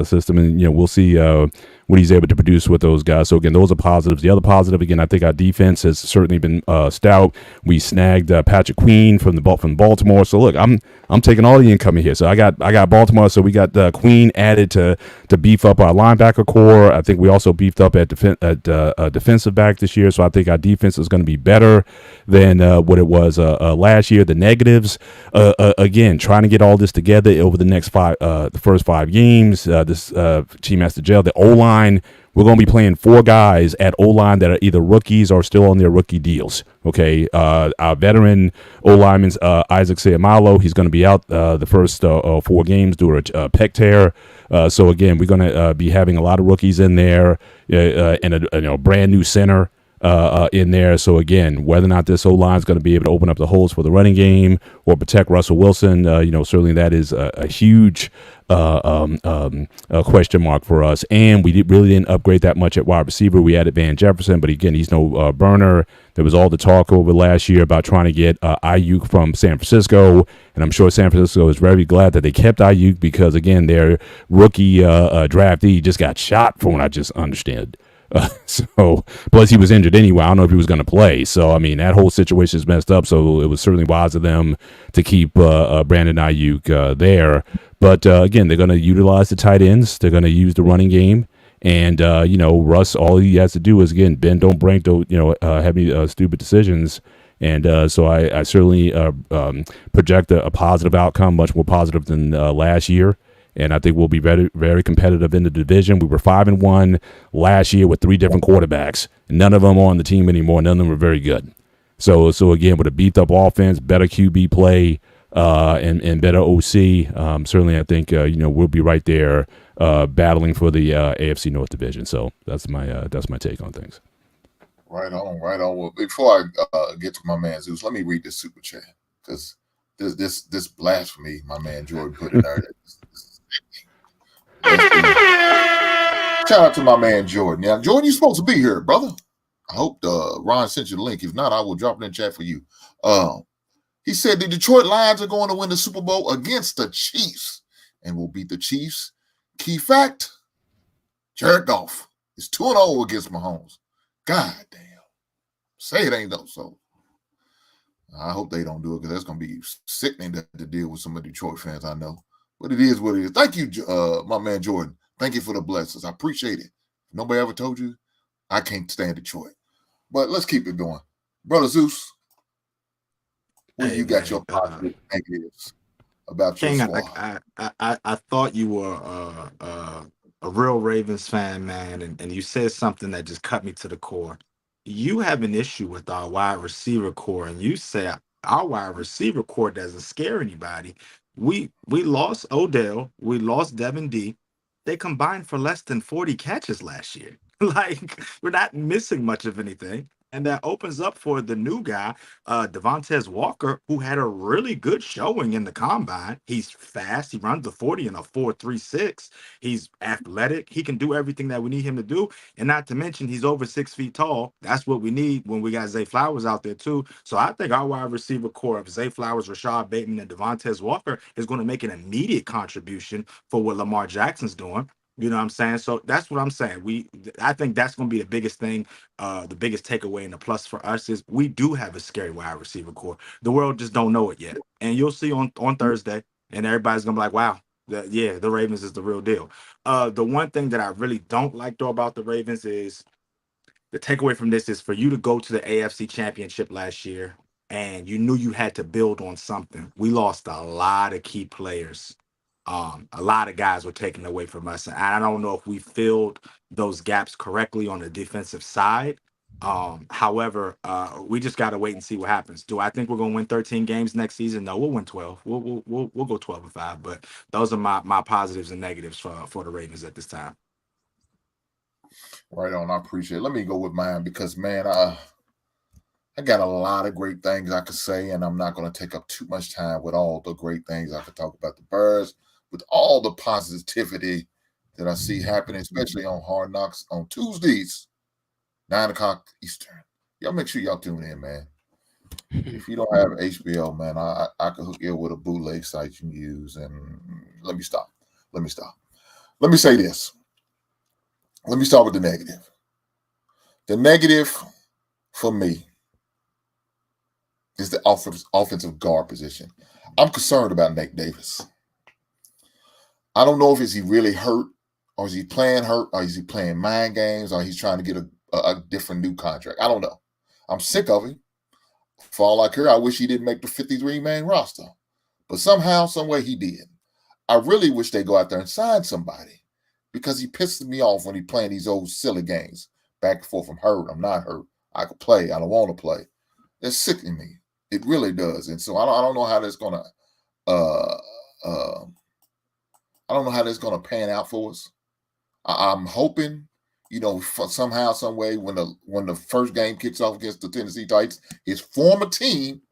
system, and we'll see what he's able to produce with those guys. So again, those are positives. The other positive, again, I think our defense has certainly been stout. We snagged Patrick Queen from Baltimore. So look, I'm taking all the incoming here. So I got Baltimore. So we got Queen added to beef up our linebacker core. I think we also beefed up at defensive back this year. So I think our defense is going to be better than what it was last year. The negatives, again, trying to get all this together over the first 5 games. This team has to gel. The O-line, we're going to be playing 4 guys at O-line that are either rookies or still on their rookie deals. Okay, our veteran O-lineman, Isaac Seumalo, he's going to be out the first 4 games due to a pec tear. So again, we're going to be having a lot of rookies in there and a brand new center in there. So again, whether or not this O-line is going to be able to open up the holes for the running game or protect Russell Wilson, certainly that is a huge question mark for us. And we really didn't upgrade that much at wide receiver. We added Van Jefferson, but again, he's no burner. There was all the talk over last year about trying to get Ayuk from San Francisco, and I'm sure San Francisco is very glad that they kept Ayuk because, again, their rookie draftee just got shot, from what I just understand. So plus he was injured anyway. I don't know if he was going to play. So I mean, that whole situation is messed up. So it was certainly wise of them to keep Brandon Ayuk there. But again, they're going to utilize the tight ends. They're going to use the running game. And Russ, all he has to do is, again, bend, don't break, don't have any stupid decisions. And so I certainly project a positive outcome, much more positive than last year. And I think we'll be very, very competitive in the division. We were 5-1 last year with 3 different quarterbacks. None of them are on the team anymore. None of them are very good. So again, with a beefed up offense, better QB play, and better OC, certainly I think we'll be right there battling for the AFC North division. So that's my take on things. Right on. Well, before I get to my man Zeus, let me read this super chat because this blasphemy my man Jordan put in there. Shout out to my man Jordan. Now, Jordan, you're supposed to be here, brother. I hope Ron sent you the link. If not, I will drop it in the chat for you. He said the Detroit Lions are going to win the Super Bowl against the Chiefs and will beat the Chiefs. Key fact, Jared Goff is 2-0 against Mahomes. God damn. Say it ain't though. So I hope they don't do it because that's going to be sickening to deal with some of the Detroit fans I know. But it is what it is. Thank you, my man Jordan. Thank you for the blessings. I appreciate it. Nobody ever told you I can't stand Detroit. But let's keep it going. Brother Zeus, where you got your positive negatives about King, your squad? I thought you were a real Ravens fan, man, and you said something that just cut me to the core. You have an issue with our wide receiver core, and you say our wide receiver core doesn't scare anybody. We lost Odell, we lost Devin D. They combined for less than 40 catches last year. Like, we're not missing much of anything. And that opens up for the new guy, Devontae Walker, who had a really good showing in the combine. He's fast. He runs the 40 in a 4.36. He's athletic. He can do everything that we need him to do. And not to mention, he's over 6 feet tall. That's what we need when we got Zay Flowers out there, too. So I think our wide receiver core of Zay Flowers, Rashad Bateman, and Devontae Walker is going to make an immediate contribution for what Lamar Jackson's doing. You know what I'm saying? So that's what I'm saying. I think that's going to be the biggest thing, the biggest takeaway and the plus for us is we do have a scary wide receiver core. The world just don't know it yet. And you'll see on Thursday, and everybody's going to be like, wow, the Ravens is the real deal. The one thing that I really don't like, though, about the Ravens is the takeaway from this is for you to go to the AFC Championship last year, and you knew you had to build on something. We lost a lot of key players. A lot of guys were taken away from us. And I don't know if we filled those gaps correctly on the defensive side. However, we just got to wait and see what happens. Do I think we're going to win 13 games next season? No, we'll win 12. We'll go 12-5. But those are my positives and negatives for the Ravens at this time. Right on. I appreciate it. Let me go with mine because, man, I got a lot of great things I could say, and I'm not going to take up too much time with all the great things I could talk about the Birds. With all the positivity that I see happening, especially on Hard Knocks on Tuesdays, 9 o'clock Eastern. Y'all make sure y'all tune in, man. If you don't have HBO, man, I can hook you up with a bootleg site you can use. And let me stop. Let me say this. Let me start with the negative. The negative for me is the offensive guard position. I'm concerned about Nate Davis. I don't know if is he really hurt, or is he playing hurt, or is he playing mind games, or he's trying to get a different new contract. I don't know. I'm sick of him. For all I care, I wish he didn't make the 53-man roster. But somehow, some way he did. I really wish they go out there and sign somebody, because he pisses me off when he playing these old silly games. Back and forth, I'm hurt, I'm not hurt. I could play, I don't want to play. That's sickening me. It really does. And so I don't know how that's gonna I don't know how that's gonna pan out for us. I'm hoping, somehow, some way, when the first game kicks off against the Tennessee Titans, his former team,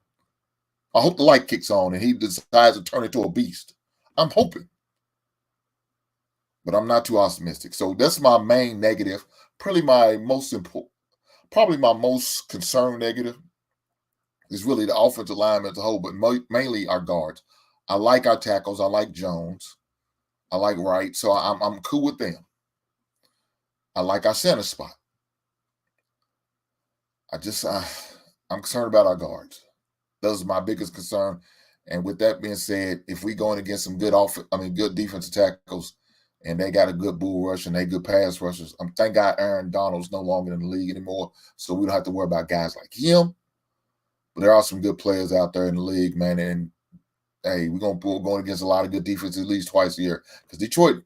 I hope the light kicks on and he decides to turn into a beast. I'm hoping. But I'm not too optimistic. So that's my main negative. Probably my most concerned negative is really the offensive line as a whole, but mainly our guards. I like our tackles. I like Jones. I like Wright. So I'm cool with them. I like our center spot. I'm concerned about our guards. Those are my biggest concern. And with that being said, if we going against some good defensive tackles, and they got a good bull rush and they good pass rushers, thank God Aaron Donald's no longer in the league anymore, so we don't have to worry about guys like him. But there are some good players out there in the league, man. And hey, we're going against a lot of good defense at least twice a year. Because Detroit,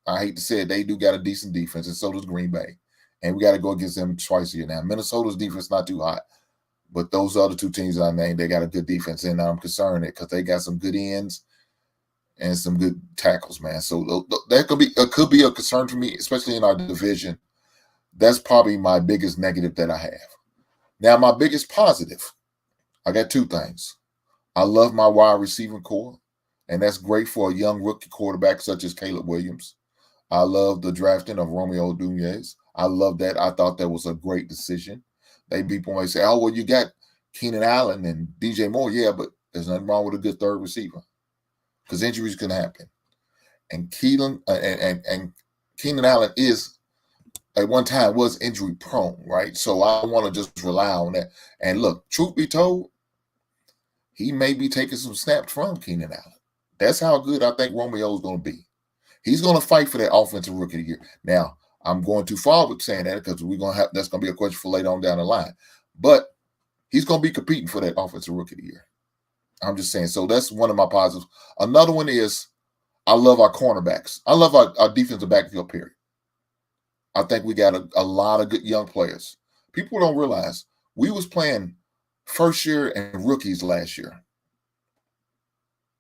I hate to say it, they do got a decent defense, and so does Green Bay. And we got to go against them twice a year. Now, Minnesota's defense not too hot, but those other two teams that I named, they got a good defense, and I'm concerned because they got some good ends and some good tackles, man. So that could be a concern for me, especially in our division. That's probably my biggest negative that I have. Now, my biggest positive, I got two things. I love my wide receiving core, and that's great for a young rookie quarterback such as Caleb Williams. I love the drafting of Romeo Dominguez. I love that. I thought that was a great decision. People might say, oh, well, you got Keenan Allen and DJ Moore. Yeah, but there's nothing wrong with a good third receiver, because injuries can happen. And Keenan Allen at one time was injury prone, right? So I want to just rely on that. And look, truth be told, he may be taking some snaps from Keenan Allen. That's how good I think Romeo's going to be. He's going to fight for that offensive rookie of the year. Now, I'm going too far with saying that, because that's going to be a question for later on down the line. But he's going to be competing for that offensive rookie of the year. I'm just saying. So that's one of my positives. Another one is I love our cornerbacks. I love our defensive backfield, period. I think we got a lot of good young players. People don't realize we was playing first year and rookies last year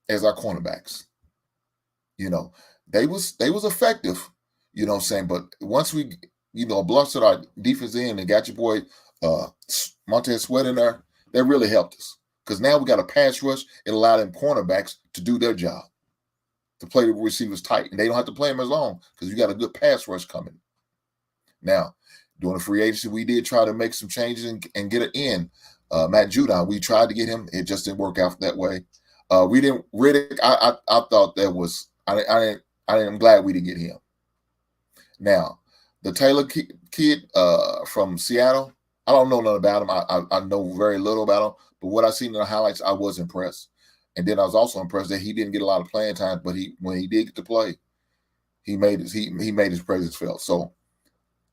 as our cornerbacks. They was effective, what I'm saying? But once we, blustered our defense in and got your boy Montez Sweat in there, that really helped us. Because now we got a pass rush. It allowed them cornerbacks to do their job, to play the receivers tight. And they don't have to play them as long, because you got a good pass rush coming. Now, during the free agency, we did try to make some changes and get it in. Matt Judon, we tried to get him. It just didn't work out that way. Riddick, I thought that was, I'm glad we didn't get him. Now, the Taylor kid from Seattle, I don't know nothing about him. I know very little about him. But what I seen in the highlights, I was impressed. And then I was also impressed that he didn't get a lot of playing time, but when he did get to play, he made his presence felt. So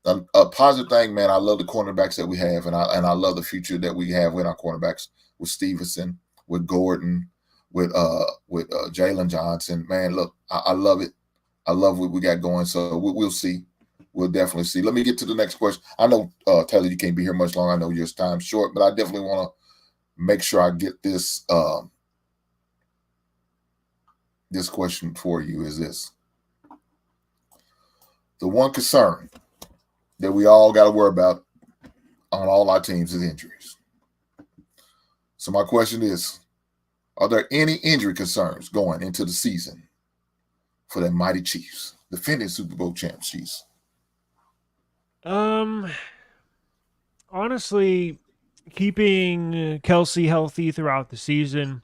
a positive thing, man. I love the cornerbacks that we have, and I love the future that we have with our cornerbacks, with Stevenson, with Gordon, with Jalen Johnson. Man, look, I love it. I love what we got going. So we'll see. We'll definitely see. Let me get to the next question. I know, Taylor, you can't be here much longer. I know your time's short, but I definitely want to make sure I get this this question for you. Is this the one concern that we all got to worry about on all our teams is injuries? So my question is, are there any injury concerns going into the season for the mighty Chiefs, defending Super Bowl champs Chiefs? Honestly, keeping Kelsey healthy throughout the season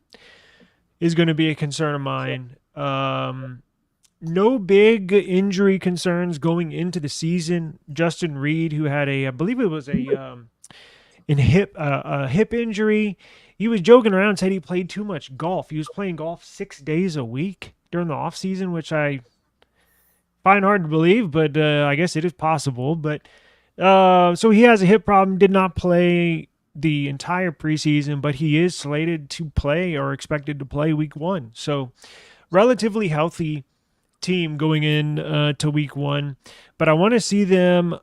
is going to be a concern of mine. No big injury concerns going into the season. Justin Reed, who had I believe it was a hip injury, he was joking around, said he played too much golf. He was playing golf 6 days a week during the off season, which I find hard to believe, but I guess it is possible. But so he has a hip problem, did not play the entire preseason, but he is slated to play or expected to play week 1. So relatively healthy team going in to week 1. But I want to see them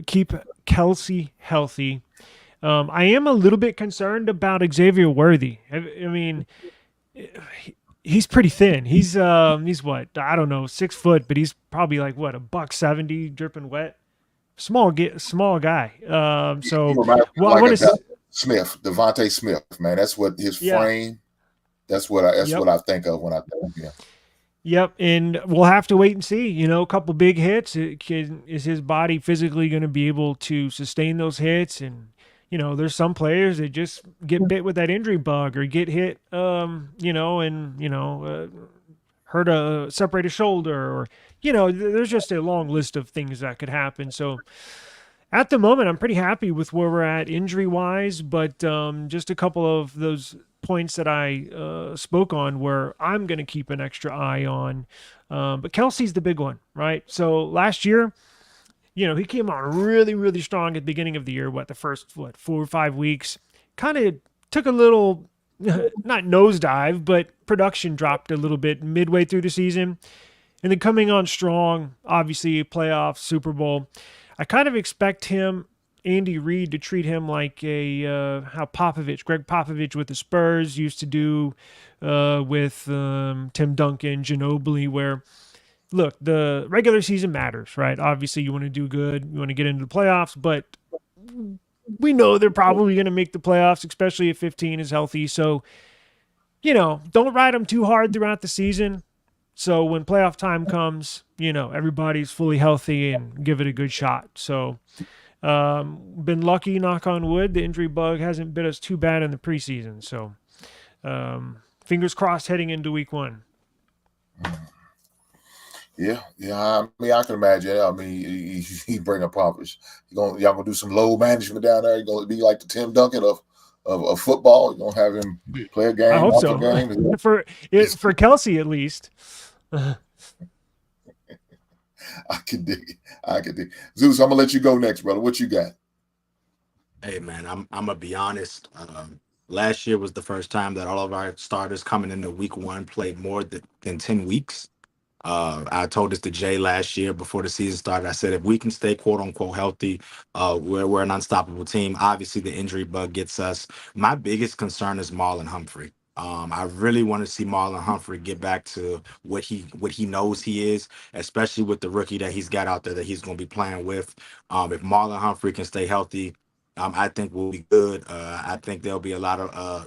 keep Kelsey healthy. I am a little bit concerned about Xavier Worthy. I mean, he's pretty thin. He's what? I don't know, 6 foot, but he's probably like what, $170, dripping wet. Small guy. So I want to Smith, Devontae Smith, man. That's what his frame. That's what I think of when I think of him. Yep, and we'll have to wait and see. A couple big hits. Is his body physically going to be able to sustain those hits? And there's some players that just get bit with that injury bug or get hit, separate a shoulder, or there's just a long list of things that could happen. So at the moment, I'm pretty happy with where we're at injury-wise, but just a couple of those points that I spoke on where I'm going to keep an extra eye on. But Kelsey's the big one, right? So last year, he came on really, really strong at the beginning of the year, the first 4 or 5 weeks. Kind of took a little, not nosedive, but production dropped a little bit midway through the season. And then coming on strong, obviously playoff, Super Bowl. I kind of expect him, Andy Reid, to treat him like how Greg Popovich with the Spurs used to do with Tim Duncan, Ginobili, where, look, the regular season matters, right? Obviously, you want to do good. You want to get into the playoffs, but we know they're probably going to make the playoffs, especially if 15 is healthy. So, don't ride them too hard throughout the season. So when playoff time comes, everybody's fully healthy and give it a good shot. So been lucky, knock on wood. The injury bug hasn't bit us too bad in the preseason. So fingers crossed heading into week 1. Yeah. I mean, I can imagine. I mean, he bring a Popovich. Y'all gonna do some load management down there. You're gonna be like the Tim Duncan of football. You're gonna have him play a game. I hope so. Game. For Kelsey, at least. I can dig it. Zeus, I'm gonna let you go next, brother. What you got? Hey man, I'm gonna be honest. Last year was the first time that all of our starters coming into week 1 played more than 10 weeks. I told this to Jay last year before the season started. I said, if we can stay quote unquote healthy, we're an unstoppable team. Obviously, the injury bug gets us. My biggest concern is Marlon Humphrey. I really want to see Marlon Humphrey get back to what he knows he is, especially with the rookie that he's got out there that he's going to be playing with. If Marlon Humphrey can stay healthy, I think we'll be good. I think there'll be a lot of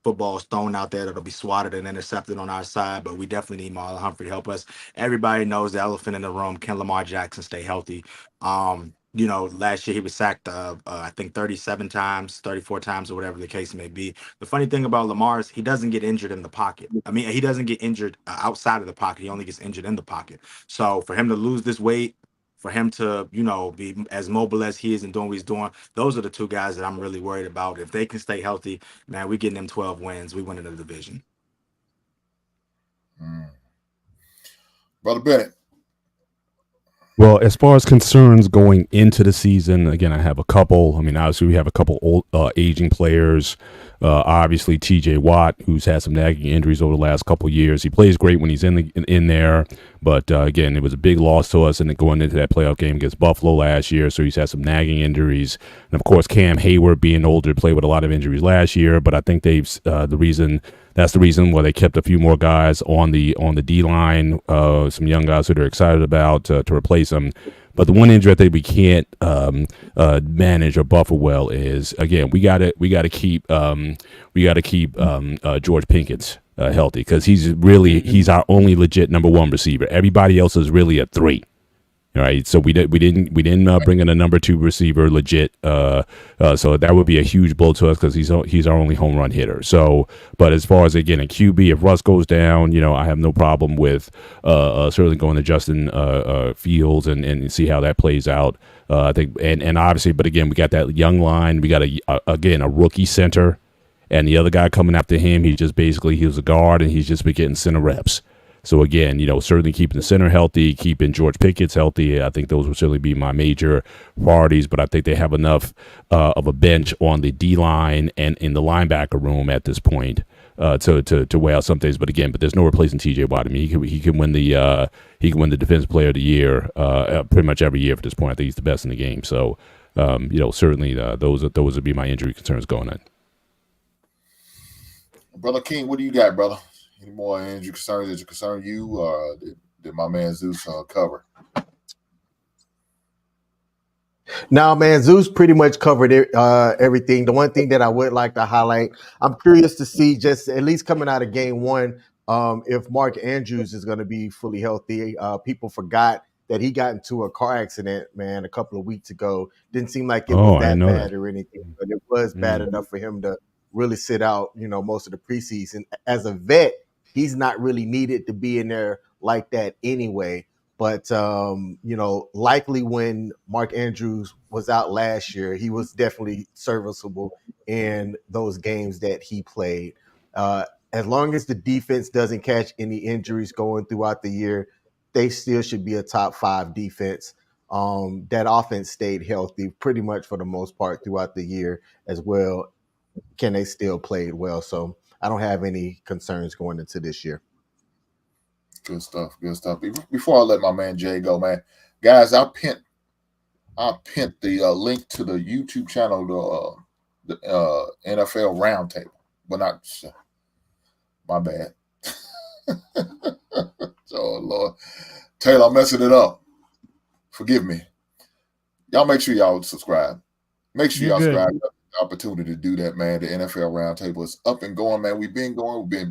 footballs thrown out there that'll be swatted and intercepted on our side, but we definitely need Marlon Humphrey to help us. Everybody knows the elephant in the room. Can Lamar Jackson stay healthy? Last year he was sacked, I think 37 times, 34 times, or whatever the case may be. The funny thing about Lamar is he doesn't get injured in the pocket. I mean, he doesn't get injured outside of the pocket. He only gets injured in the pocket. So for him to lose this weight, for him to, be as mobile as he is and doing what he's doing, those are the two guys that I'm really worried about. If they can stay healthy, man, we're getting them 12 wins. We win in the division. Brother Bennett. Well, as far as concerns going into the season, again, I have a couple. I mean, obviously, we have a couple old aging players. Obviously, T.J. Watt, who's had some nagging injuries over the last couple of years. He plays great when he's in there, but again, it was a big loss to us. And going into that playoff game against Buffalo last year, so he's had some nagging injuries. And of course, Cam Hayward, being older, played with a lot of injuries last year. But I think that's the reason why they kept a few more guys on the D line, some young guys that they're excited about to replace them. But the one injury I think we can't manage or buffer well is, again, we gotta keep George Pickens. healthy, because he's our only legit number one receiver. Everybody else is really a 3. All right, so we didn't bring in a number 2 receiver legit. So that would be a huge blow to us, because he's our only home run hitter. So, but as far as again a QB, if Russ goes down, I have no problem with certainly going to Justin Fields and see how that plays out. I think and obviously, but again, we got that young line. We got a rookie center, and the other guy coming after him. He was a guard, and he's just been getting center reps. So again, certainly keeping the center healthy, keeping George Pickett's healthy. I think those will certainly be my major priorities. But I think they have enough of a bench on the D line and in the linebacker room at this point to weigh out some things. But there's no replacing T.J. Watt. I mean, he can win the Defensive Player of the Year pretty much every year at this point. I think he's the best in the game. So certainly those would be my injury concerns going on. Brother King, what do you got, brother? Any more injury concerns that concern you, or did my man Zeus cover? Now, man, Zeus pretty much covered everything. The one thing that I would like to highlight, I'm curious to see, just at least coming out of game 1, if Mark Andrews is going to be fully healthy. People forgot that he got into a car accident, man, a couple of weeks ago. Didn't seem like it was that bad or anything, but it was bad enough for him to really sit out, most of the preseason. As a vet, he's not really needed to be in there like that anyway. But, likely when Mark Andrews was out last year, he was definitely serviceable in those games that he played. As long as the defense doesn't catch any injuries going throughout the year, they still should be a top 5 defense. That offense stayed healthy pretty much for the most part throughout the year as well. Can they still play well? So I don't have any concerns going into this year. Good stuff. Before I let my man Jay go, man, guys, I pinned the link to the YouTube channel, the NFL Roundtable, but not my bad. Oh Lord, Taylor, I'm messing it up. Forgive me. Y'all make sure y'all subscribe. Make sure y'all subscribe. Opportunity to do that, man. The NFL Roundtable is up and going, man. We've been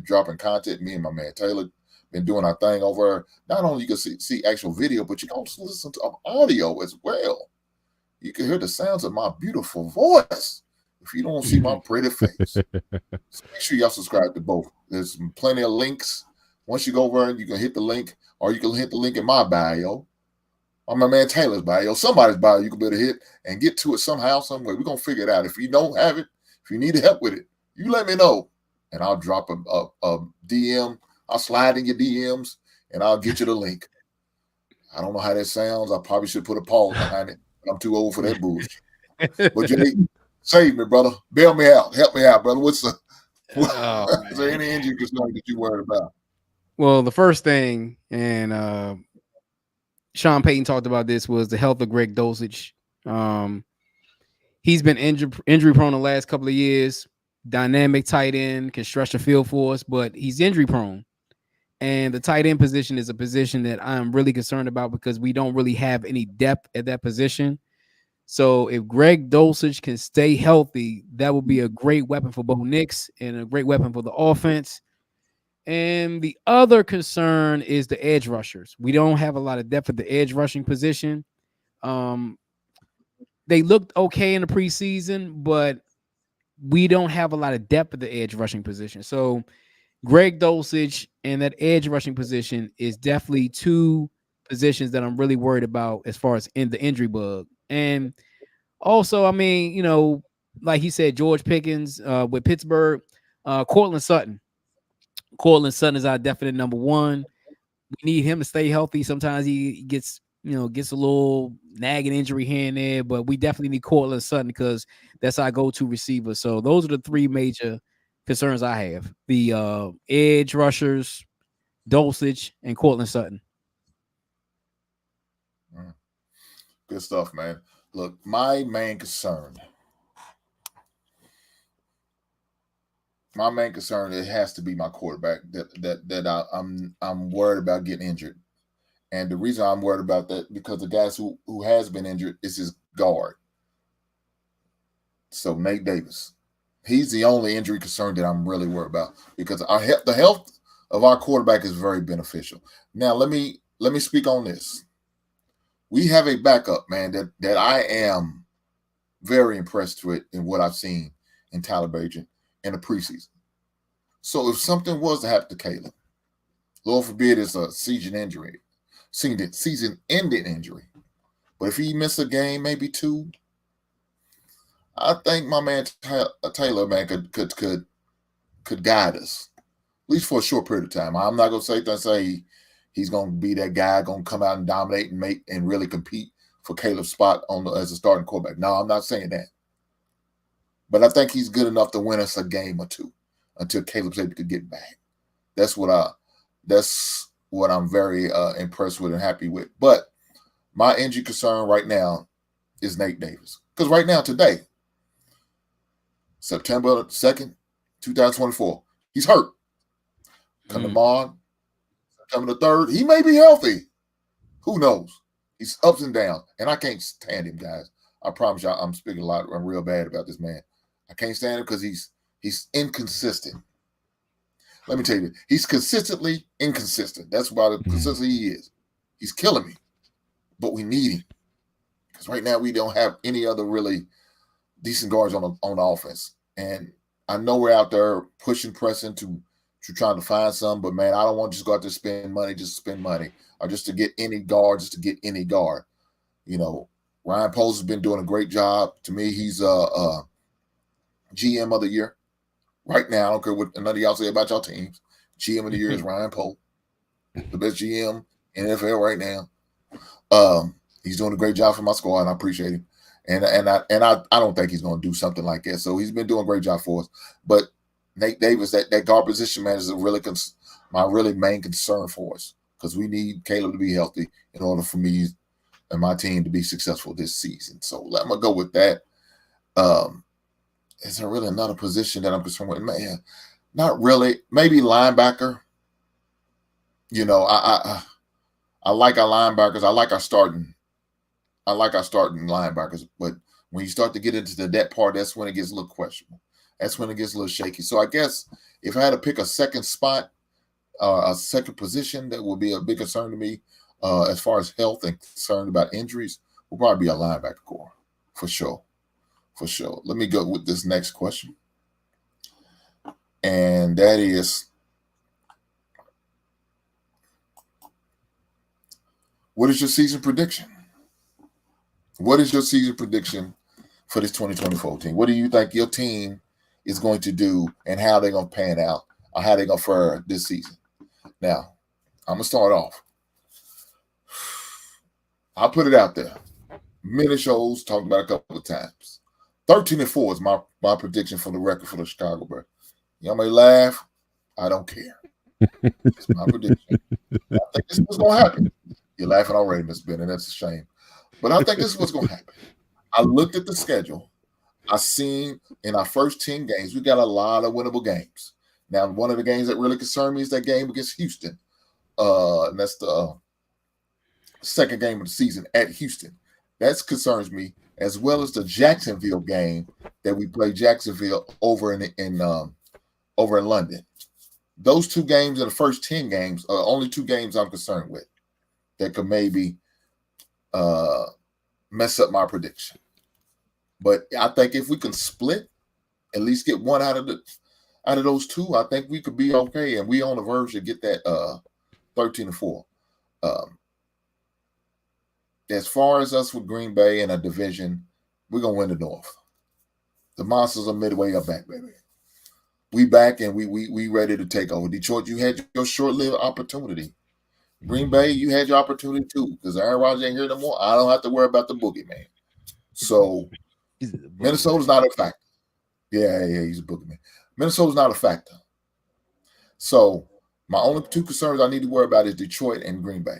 dropping content. Me and my man Taylor been doing our thing over. Not only you can see actual video, but you can also listen to audio as well. You can hear the sounds of my beautiful voice if you don't see my pretty face. So make sure y'all subscribe to both. There's plenty of links. Once you go over, you can hit the link, or you can hit the link in my bio, or my man Taylor's bio, somebody's bio. You can better hit and get to it somehow, some way. We're gonna figure it out. If you don't have it, if you need help with it, you let me know, and I'll drop a DM. I'll slide in your DMs, and I'll get you the link. I don't know how that sounds. I probably should put a pause behind it. I'm too old for that bullshit. But Jay, save me, brother. Bail me out. Help me out, brother. Is there any injury concern that you worried about? Well, the first thing, and Sean Payton talked about this, was the health of Greg Dulcich. He's been injury prone the last couple of years. Dynamic tight end, can stretch the field for us, but he's injury prone. And the tight end position is a position that I'm really concerned about, because we don't really have any depth at that position. So if Greg Dulcich can stay healthy, that would be a great weapon for Bo Nix and a great weapon for the offense. And the other concern is the edge rushers. We don't have a lot of depth at the edge rushing position. They looked okay in the preseason, but we don't have a lot of depth at the edge rushing position. So Greg Dulcich and that edge rushing position is definitely 2 positions that I'm really worried about as far as in the injury bug. And also, I mean, like he said, George Pickens with Pittsburgh, Cortland Sutton. Cortland Sutton is our definite number 1. We need him to stay healthy. Sometimes he gets a little nagging injury here and there, but we definitely need Cortland Sutton, because that's our go-to receiver. So those are the 3 major concerns I have: the edge rushers, Dulcich, and Cortland Sutton. Good stuff, man. Look, my main concern, it has to be my quarterback. That I'm worried about getting injured, and the reason I'm worried about that, because the guys who has been injured is his guard. So Nate Davis, He's the only injury concern that I'm really worried about because the health of our quarterback is very beneficial. Now, let me speak on this. We have a backup, man, that I am very impressed with in what I've seen in Tyler Bagent in the preseason. So if something was to happen to Caleb, Lord forbid it's a season-ending injury, but if he missed a game, maybe two, I think my man Taylor, man, could guide us, at least for a short period of time. I'm not gonna say he's gonna be that guy gonna come out and dominate and make and really compete for Caleb's spot as a starting quarterback. No, I'm not saying that, but I think he's good enough to win us a game or two until Caleb's able to get back. That's what I'm very impressed with and happy with. But my injury concern right now is Nate Davis, because right now today, September 2nd, 2024. He's hurt. Come tomorrow, September the 3rd, he may be healthy. Who knows? He's ups and downs, and I can't stand him, guys. I promise you, I'm speaking a lot. I'm real bad about this man. I can't stand him because he's inconsistent. Let me tell you, he's consistently inconsistent. That's why the consistency he is. He's killing me, but we need him because right now we don't have any other really decent guards on the offense. And I know we're out there pushing, pressing to trying to find some, but man, I don't want to just go out there spend money, or just to get any guard, You know, Ryan Poles has been doing a great job. To me, he's GM of the year. Right now, I don't care what none of y'all say about y'all teams. GM of the year is Ryan Poles, the best GM in NFL right now. He's doing a great job for my squad, and I appreciate him. And I don't think he's going to do something like that. So he's been doing a great job for us. But Nate Davis, that guard position, man, is my really main concern for us because we need Caleb to be healthy in order for me and my team to be successful this season. So let me go with that. Is there really another position that I'm concerned with? Man, not really. Maybe linebacker. You know, I like our linebackers. I like our starting linebackers, but when you start to get into the depth part, that's when it gets a little questionable. That's when it gets a little shaky. So I guess if I had to pick a second spot, a second position that would be a big concern to me as far as health and concerned about injuries, will probably be a linebacker core for sure. For sure. Let me go with this next question. And that is, what is your season prediction? What is your season prediction for this 2024 team? What do you think your team is going to do and how they're going to pan out or how they're going to fare this season? Now, I'm going to start off. I'll put it out there. Many shows talked about it a couple of times. 13-4 is my prediction for the record for the Chicago Bears. Y'all may laugh. I don't care. It's my prediction. I think this is what's going to happen. You're laughing already, Miss Bennett. That's a shame. But I think this is what's going to happen. I looked at the schedule. I seen in our first 10 games, we got a lot of winnable games. Now, one of the games that really concern me is that game against Houston. And that's the second game of the season at Houston. That concerns me, as well as the Jacksonville game that we played Jacksonville over in London. Those two games in the first 10 games are only two games I'm concerned with that could maybe mess up my prediction. But I think if we can split, at least get one out of those two, I think we could be okay, and we on the verge to get that 13-4. As far as us with Green Bay in a division, we're gonna win the North. The Monsters are midway up back, baby. We back and we ready to take over. Detroit, you had your short-lived opportunity. Green Bay, you had your opportunity too, because Aaron Rodgers ain't here no more. I don't have to worry about the boogeyman. So Minnesota's not a factor. Yeah, he's a boogeyman. Minnesota's not a factor. So my only two concerns I need to worry about is Detroit and Green Bay.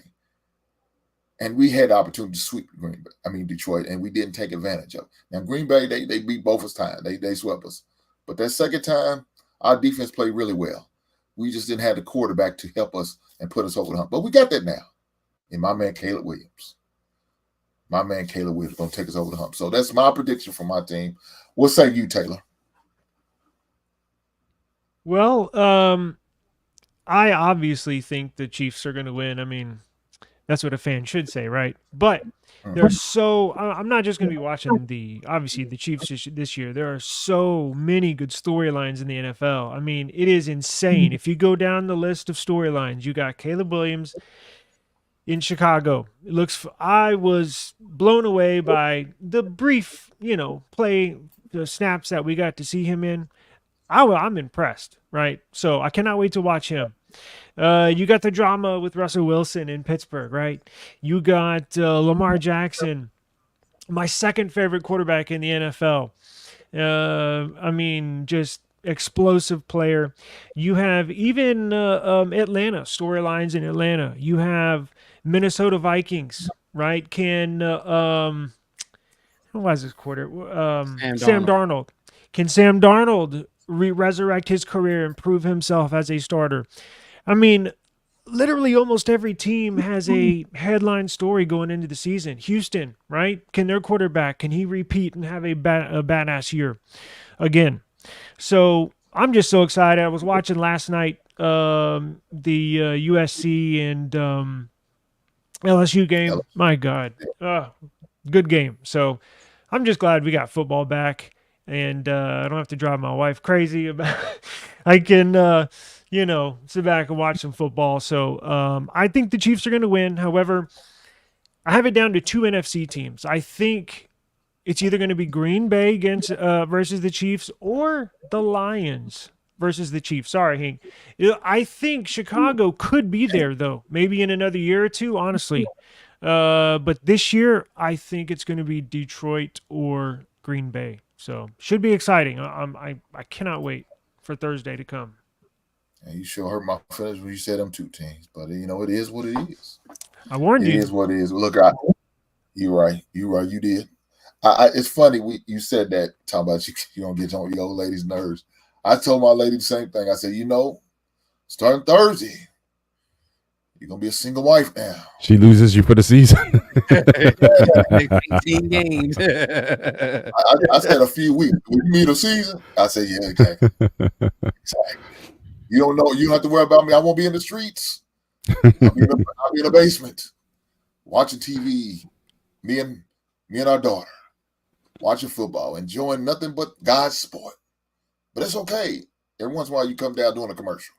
And we had the opportunity to sweep Detroit, and we didn't take advantage of it. Now, Green Bay, they beat both us time. They swept us. But that second time, our defense played really well. We just didn't have the quarterback to help us and put us over the hump. But we got that now. And my man, Caleb Williams. Going to take us over the hump. So that's my prediction for my team. What say you, Taylor? Well, I obviously think the Chiefs are going to win. I mean, that's what a fan should say, right? But there's so I'm not just going to be watching obviously the Chiefs this year. There are so many good storylines in the NFL. I mean, it is insane. If you go down the list of storylines, you got Caleb Williams in Chicago. I was blown away by the brief, play the snaps that we got to see him in. I'm impressed, right? So I cannot wait to watch him. You got the drama with Russell Wilson in Pittsburgh, right? You got Lamar Jackson, my second favorite quarterback in the NFL. I mean, just explosive player. You have even Atlanta, storylines in Atlanta. You have Minnesota Vikings, right? Who was his quarter? Sam Darnold. Can Sam Darnold resurrect his career and prove himself as a starter? I mean, literally almost every team has a headline story going into the season. Houston, right? Can their quarterback, can he repeat and have a badass year again? So I'm just so excited. I was watching last night the USC and LSU game. My God. Good game. So I'm just glad we got football back, and I don't have to drive my wife crazy about I can sit back and watch some football. So I think the Chiefs are going to win. However, I have it down to two NFC teams. I think it's either going to be Green Bay versus the Chiefs or the Lions versus the Chiefs. Sorry, Hank. I think Chicago could be there, though. Maybe in another year or two, honestly. But this year, I think it's going to be Detroit or Green Bay. So should be exciting. I cannot wait for Thursday to come. And you sure hurt my feelings when you said them two teams, but it is what it is. I warned you. It is what it is. Look, you're right. You did. It's funny you said that, talking about you don't get on your old lady's nerves. I told my lady the same thing. I said, starting Thursday, you're gonna be a single wife now. She loses you for the season. 18 games. I said a few weeks. When you mean a season? I said, yeah, exactly. You don't know. You don't have to worry about me. I won't be in the streets. I'll be in the basement watching TV. Me and our daughter watching football, enjoying nothing but God's sport. But it's okay. Every once in a while, you come down doing a commercial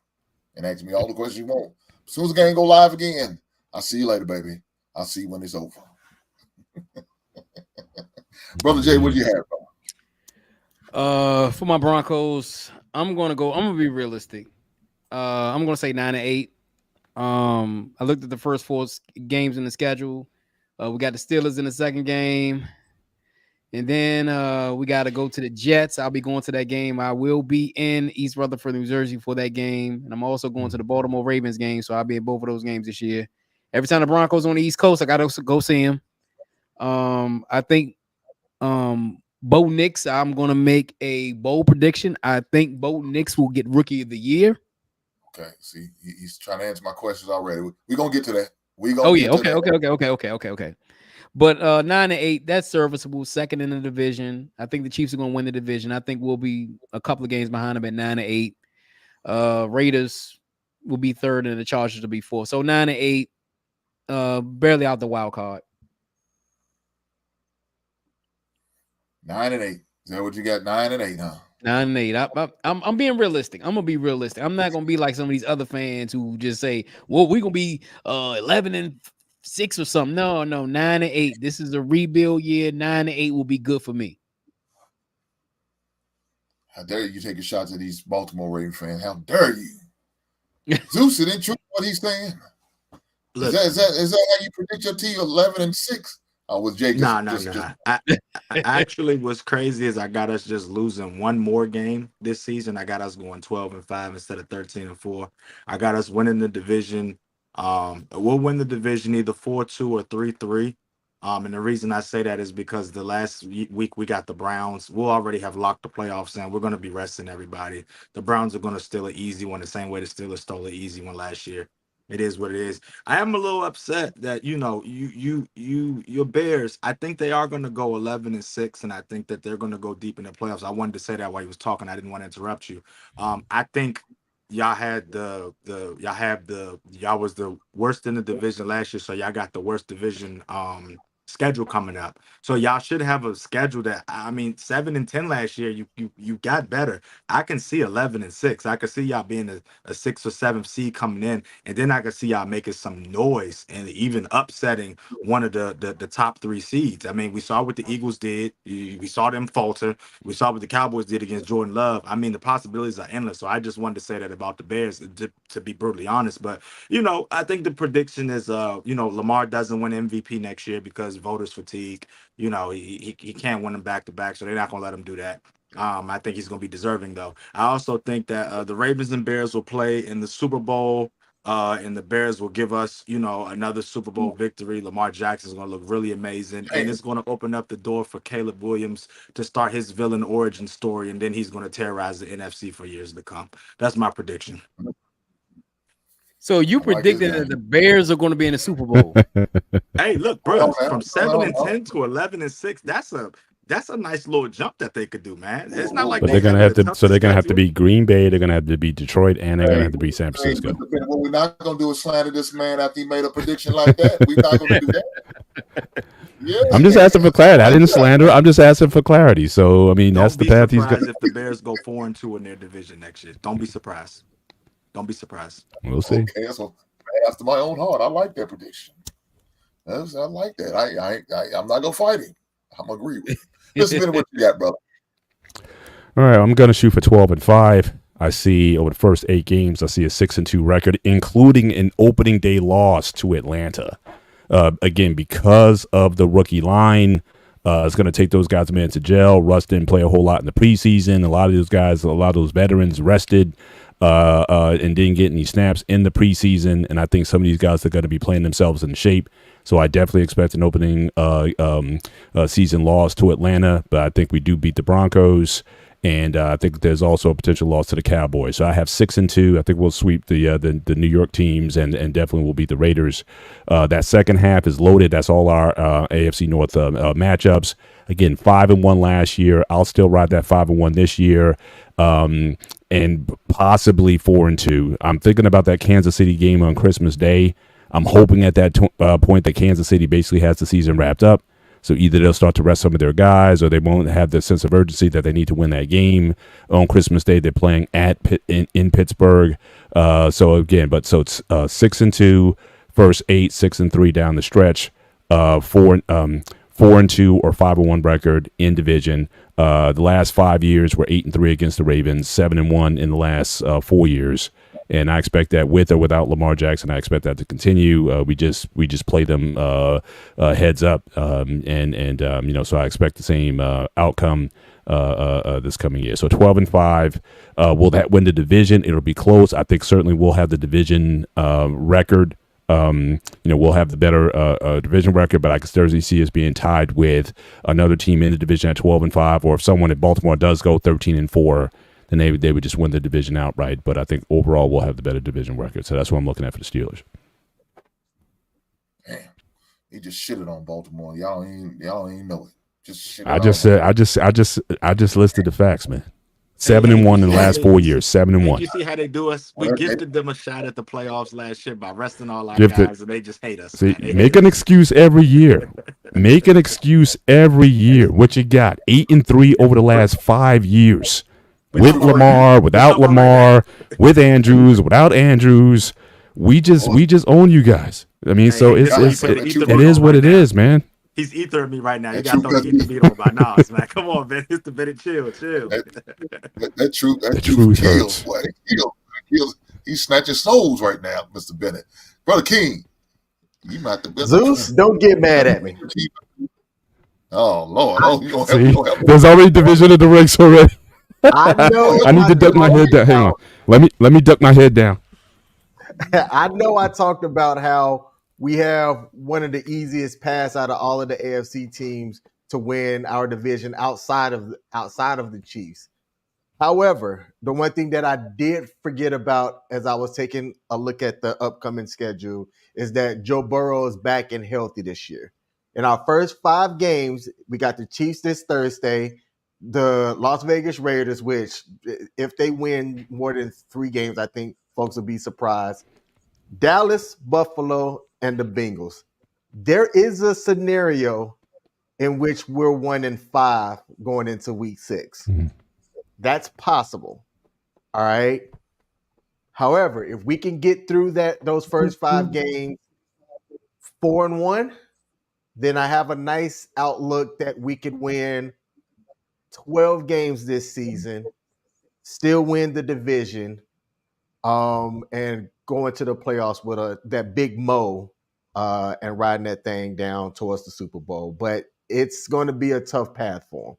and ask me all the questions you want. As soon as the game go live again, I'll see you later, baby. I'll see you when it's over. Brother Jay, what do you have, bro? For my Broncos, I'm gonna be realistic. I'm gonna say 9-8. I looked at the first 4 games in the schedule. We got the Steelers in the second game. And then we got to go to the Jets. I'll be going to that game. I will be in East Rutherford, New Jersey for that game. And I'm also going to the Baltimore Ravens game. So I'll be in both of those games this year. Every time the Broncos on the East Coast, I got to go see him. I think Bo Nix, I'm going to make a bold prediction. I think Bo Nix will get Rookie of the Year. Okay. See, he's trying to answer my questions already. We're going to get to that. Okay. But 9-8, that's serviceable. Second in the division. I think the Chiefs are going to win the division. I think we'll be a couple of games behind them at 9-8. Raiders will be third, and the Chargers will be fourth. So 9-8, barely out the wild card. 9-8. Is that what you got? 9-8, huh? 9-8. I'm being realistic. I'm gonna be realistic. I'm not gonna be like some of these other fans who just say, "Well, we're gonna be 11-6 or something." No, 9-8. This is a rebuild year. 9-8 will be good for me. How dare you take a shot at these Baltimore Ravens fans? How dare you? Zeus, it ain't true what he's saying. Is that how you predict your team 11-6? Oh, was Jake? No. I actually, what's crazy is I got us just losing one more game this season. I got us going 12-5 instead of 13-4. I got us winning the division. We'll win the division either 4-2 or 3-3. And the reason I say that is because the last week we got the Browns. We'll already have locked the playoffs in. We're going to be resting everybody. The Browns are going to steal an easy one the same way the Steelers stole an easy one last year. It is what it is. I am a little upset that your Bears. I think they are going to go 11-6, and I think that they're going to go deep in the playoffs. I wanted to say that while you was talking. I didn't want to interrupt you. I think y'all had y'all was the worst in the division last year, so y'all got the worst division schedule coming up. So y'all should have a schedule that, I mean, 7-10 last year. You got better. I can see 11-6. I can see y'all being a 6th or 7th seed coming in, and then I can see y'all making some noise and even upsetting one of the top 3 seeds. I mean, we saw what the Eagles did. We saw them falter. We saw what the Cowboys did against Jordan Love. I mean, the possibilities are endless. So I just wanted to say that about the Bears, to be brutally honest. But I think the prediction is Lamar doesn't win MVP next year because voters fatigue. He can't win them back to back, so they're not gonna let him do that. I think he's gonna be deserving though. I also think that the Ravens and Bears will play in the Super Bowl. And the Bears will give us, another Super Bowl victory. Lamar Jackson is going to look really amazing, and it's going to open up the door for Caleb Williams to start his villain origin story, and then he's going to terrorize the NFC for years to come. That's my prediction. So you predicted that the Bears are going to be in the Super Bowl? Hey, look, bro, from 7-10 to 11-6, that's a nice little jump that they could do, man. It's not like they're gonna have to. So they're gonna have to beat Green Bay. They're gonna have to beat Detroit, and they're gonna have to beat San Francisco. What we're not gonna do is slander this man after he made a prediction like that. We're not gonna do that. Yeah. I'm just asking for clarity. I didn't slander. I'm just asking for clarity. So I mean, that's the path he's going. If the Bears go 4-2 in their division next year, don't be surprised. Don't be surprised. We'll see. Okay, so after my own heart, I like that prediction. I like that. I'm not gonna fight him. I'm gonna agree with him. Listen to what you got, brother. All right, I'm going to shoot for 12-5. I see over the first 8 games, I see a 6-2 record, including an opening day loss to Atlanta. Again, because of the rookie line, it's going to take those guys a minute to gel. Russ didn't play a whole lot in the preseason. A lot of those veterans rested and didn't get any snaps in the preseason. And I think some of these guys are going to be playing themselves in shape. So I definitely expect an opening season loss to Atlanta, but I think we do beat the Broncos, and I think there's also a potential loss to the Cowboys. So I have 6-2. I think we'll sweep the New York teams, and definitely we'll beat the Raiders. That second half is loaded. That's all our AFC North matchups. Again, 5-1 last year. I'll still ride that 5-1 this year. And possibly 4-2. I'm thinking about that Kansas City game on Christmas Day. I'm hoping at that point that Kansas City basically has the season wrapped up. So either they'll start to rest some of their guys, or they won't have the sense of urgency that they need to win that game on Christmas Day. They're playing in Pittsburgh. So it's 6-2, first 8, 6-3 down the stretch. 4-2 or 5-1 record in division. The last 5 years were 8-3 against the Ravens, 7-1 in the last 4 years. And I expect that with or without Lamar Jackson, I expect that to continue. We just play them heads up, so I expect the same outcome this coming year. So 12-5. Will that win the division? It'll be close. I think certainly we'll have the division record. We'll have the better division record, but I can certainly see us being tied with another team in the division at 12-5, or if someone at Baltimore does go 13-4. Then they would just win the division outright. But I think overall we'll have the better division record. So that's what I'm looking at for the Steelers. Damn, he just shitted on Baltimore. Y'all ain't know it. I just listed the facts, man. 7-1 in the last 4 years. 7-1. You see how they do us? We gifted them a shot at the playoffs last year by resting all our guys, and they just hate us. See, make an excuse every year. Make an excuse every year. What you got? 8-3 over the last 5 years. With Lamar, without Lamar, with Andrews, without Andrews, we just own you guys. I mean, so it is what it is, man. He's ethering me right now. You got to throw the ether beat on my nose, man. Come on, man. It's the Bennett chill. That truth kills, boy. He's snatching souls right now, Mr. Bennett. Brother King, you might the best. Zeus, don't get mad at me. Oh Lord, you gonna help. There's already division of the ranks already. I know. I need to duck my head down. Hang on. Let me duck my head down. I know I talked about how we have one of the easiest paths out of all of the AFC teams to win our division outside of the Chiefs. However, the one thing that I did forget about as I was taking a look at the upcoming schedule is that Joe Burrow is back and healthy this year. In our first 5 games, we got the Chiefs this Thursday, the Las Vegas Raiders, which if they win more than 3 games, I think folks will be surprised. Dallas, Buffalo, and the Bengals. There is a scenario in which we're 1-5 going into week 6. That's possible. All right. However, if we can get through those first 5 games 4-1, then I have a nice outlook that we could win 12 games this season, still win the division, and go into the playoffs with that big Mo and riding that thing down towards the Super Bowl. But it's going to be a tough path for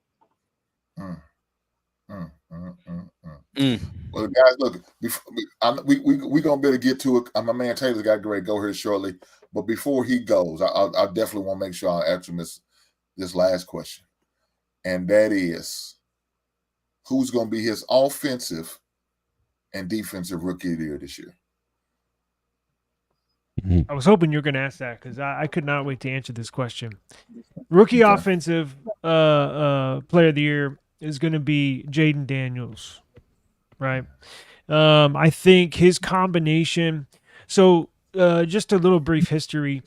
him. Well, guys, look, we're gonna better get to it. My man Taylor's got to go here shortly, but before he goes, I definitely want to make sure I answer this last question, and that is, who's going to be his offensive and defensive rookie of the year this year? I was hoping you were going to ask that because I could not wait to answer this question. Rookie offensive player of the year is going to be Jaden Daniels, right? I think his combination. So just a little brief history.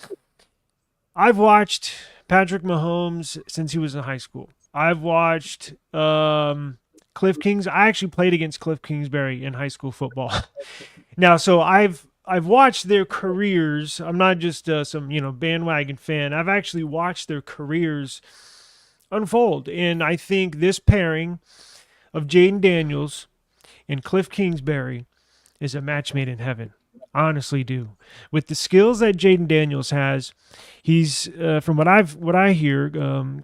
I've watched Patrick Mahomes since he was in high school. I've watched Cliff Kings. I actually played against Cliff Kingsbury in high school football. Now, so I've watched their careers. I'm not just some bandwagon fan. I've actually watched their careers unfold, and I think this pairing of Jaden Daniels and Cliff Kingsbury is a match made in heaven. I honestly do. With the skills that Jaden Daniels has, he's from what I hear,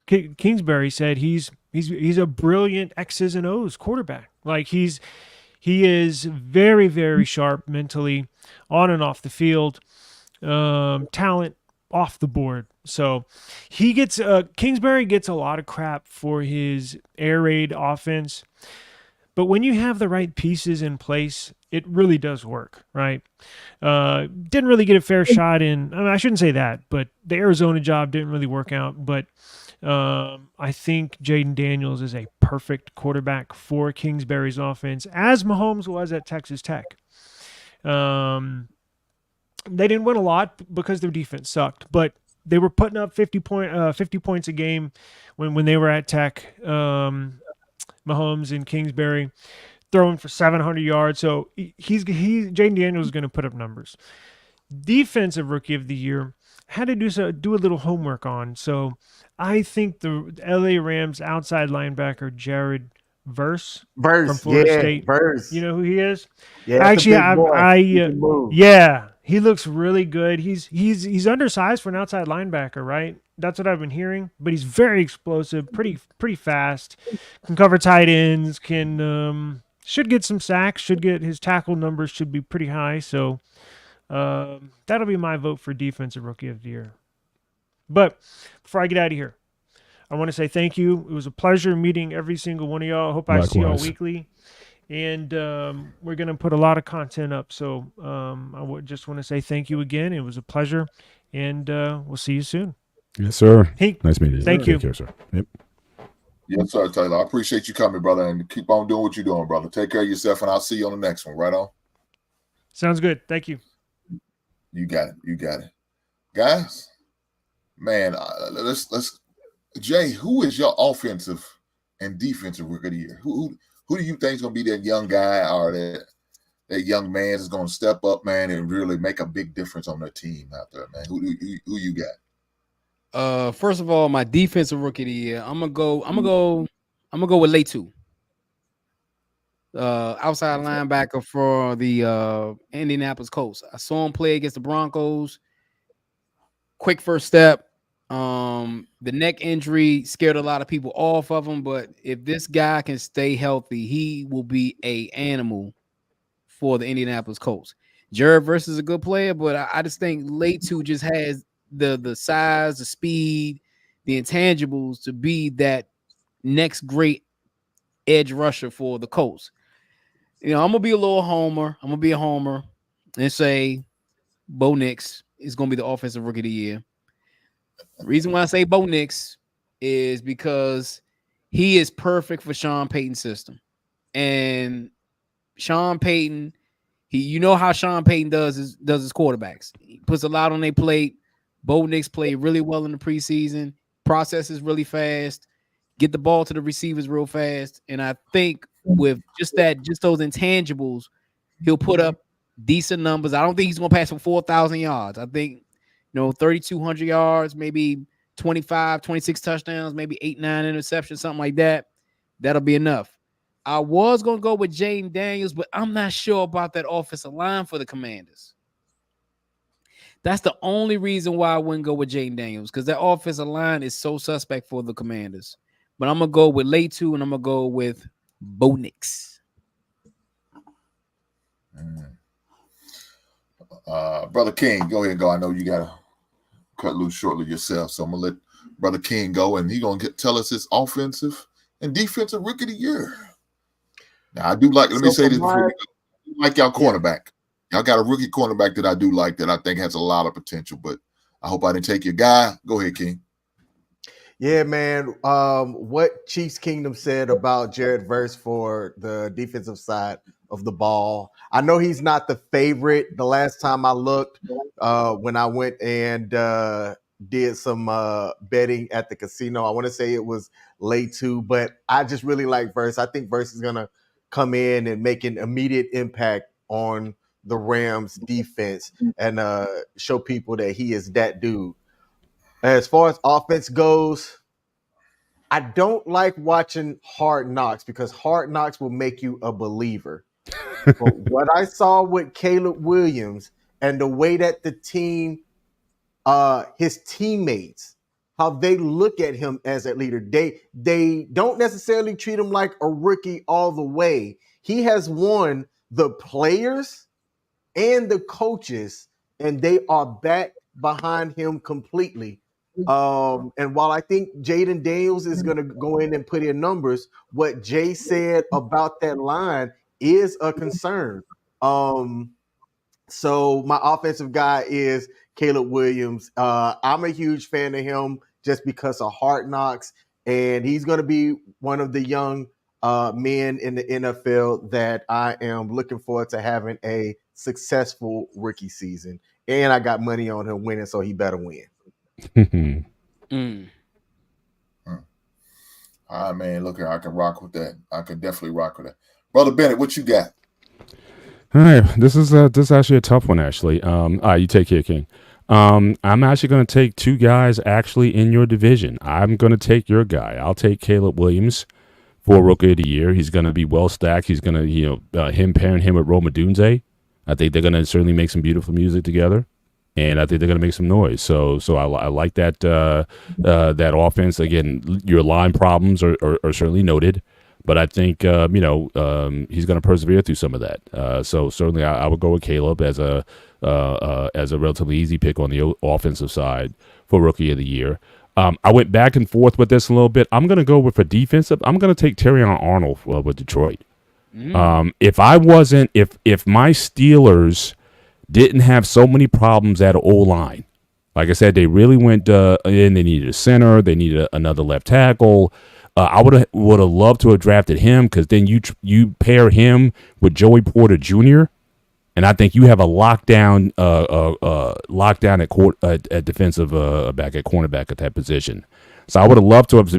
Kingsbury said he's a brilliant X's and O's quarterback. Like he is very, very sharp mentally, on and off the field, talent off the board. So he gets Kingsbury gets a lot of crap for his air raid offense, but when you have the right pieces in place, it really does work, right? Didn't really get a fair shot in. I shouldn't say that, but the Arizona job didn't really work out. But I think Jaden Daniels is a perfect quarterback for Kingsbury's offense, as Mahomes was at Texas Tech. They didn't win a lot because their defense sucked, but they were putting up 50 points a game when they were at Tech. Mahomes and Kingsbury throwing for 700 yards. So Jaden Daniels is going to put up numbers. Defensive rookie of the year, had to do a little homework on. So I think the LA Rams outside linebacker Jared Verse from Florida State. Verse. You know who he is? Yeah, actually, he looks really good. He's undersized for an outside linebacker, right? That's what I've been hearing. But he's very explosive, pretty fast. Can cover tight ends. Should get some sacks. Should get his tackle numbers should be pretty high. So that'll be my vote for defensive rookie of the year. But before I get out of here, I want to say thank you. It was a pleasure meeting every single one of y'all. I hope I see y'all weekly. And we're going to put a lot of content up. So I just want to say thank you again. It was a pleasure. And we'll see you soon. Yes, sir. Hey, nice meeting you. Thank you. Take care, sir. Yep. Yes, sir, Taylor. I appreciate you coming, brother, and keep on doing what you're doing, brother. Take care of yourself, and I'll see you on the next one. Right on? Sounds good. Thank you. You got it. Guys, man, let's Jay, who is your offensive and defensive rookie of the year? Who do you think is going to be that young guy or that young man is going to step up, man, and really make a big difference on their team out there, man? Who you got? First of all, my defensive rookie of the year, I'm gonna go with Letu. Outside linebacker for the Indianapolis Colts. I saw him play against the Broncos. Quick first step. The neck injury scared a lot of people off of him, but if this guy can stay healthy, he will be an animal for the Indianapolis Colts. Jared Verse is a good player, but I just think Letu just has the size, the speed, the intangibles to be that next great edge rusher for the Colts. I'm gonna be a little homer. I'm gonna be a homer and say Bo Nix is gonna be the offensive rookie of the year. The reason why I say Bo Nix is because he is perfect for Sean Payton's system. And Sean Payton, how Sean Payton does his quarterbacks. He puts a lot on their plate. Bo Nix played really well in the preseason, processes really fast, get the ball to the receivers real fast. And I think with just those intangibles, he'll put up decent numbers. I don't think he's going to pass for 4,000 yards. I think, 3,200 yards, maybe 25, 26 touchdowns, maybe 8, 9 interceptions, something like that. That'll be enough. I was going to go with Jaden Daniels, but I'm not sure about that offensive line for the Commanders. That's the only reason why I wouldn't go with Jaden Daniels, because that offensive line is so suspect for the Commanders. But I'm going to go with Latu, and I'm going to go with Bo Nix. Brother King, go ahead and go. I know you got to cut loose shortly yourself, so I'm going to let Brother King go, and he's going to tell us his offensive and defensive rookie of the year. Now, I do like, let me say this before we go. I like y'all cornerback. Y'all got a rookie cornerback that I do like that I think has a lot of potential, but I hope I didn't take your guy. Go ahead, King. Yeah, man. What Chiefs Kingdom said about Jared Verse for the defensive side of the ball. I know he's not the favorite. The last time I looked, when I went and did some betting at the casino, I want to say it was Latu, but I just really like Verse. I think Verse is going to come in and make an immediate impact on the Rams defense and show people that he is that dude. As far as offense goes, I don't like watching Hard Knocks because Hard Knocks will make you a believer. But what I saw with Caleb Williams and the way that the team, his teammates, how they look at him as a leader, they don't necessarily treat him like a rookie all the way. He has won the players and the coaches, and they are back behind him completely. And while I think Jaden Daniels is going to go in and put in numbers, what Jay said about that line is a concern. So my offensive guy is Caleb Williams. I'm a huge fan of him just because of Hard Knocks, and he's going to be one of the young men in the NFL that I am looking forward to having a successful rookie season. And I got money on him winning, so he better win. All right, man. Look here, I can rock with that. I can definitely rock with that. Brother Bennett, what you got? All right, this is actually a tough one. Actually, you take care, King. I'm actually going to take two guys actually in your division. I'm going to take your guy. I'll take Caleb Williams for Rookie of the Year. He's going to be well stacked. He's going to pairing him with Roma Dunze. I think they're going to certainly make some beautiful music together. And I think they're going to make some noise. So I like that that offense. Again, your line problems are certainly noted, but I think he's going to persevere through some of that. So certainly I would go with Caleb as a relatively easy pick on the offensive side for Rookie of the Year. I went back and forth with this a little bit. I'm going to go with a defensive. I'm going to take Terrion Arnold with Detroit. If my Steelers didn't have so many problems at O-line. Like I said, they really went in. They needed a center. They needed another left tackle. I would have loved to have drafted him because then you pair him with Joey Porter Jr. and I think you have a lockdown at defensive back at cornerback at that position. So I would have loved to have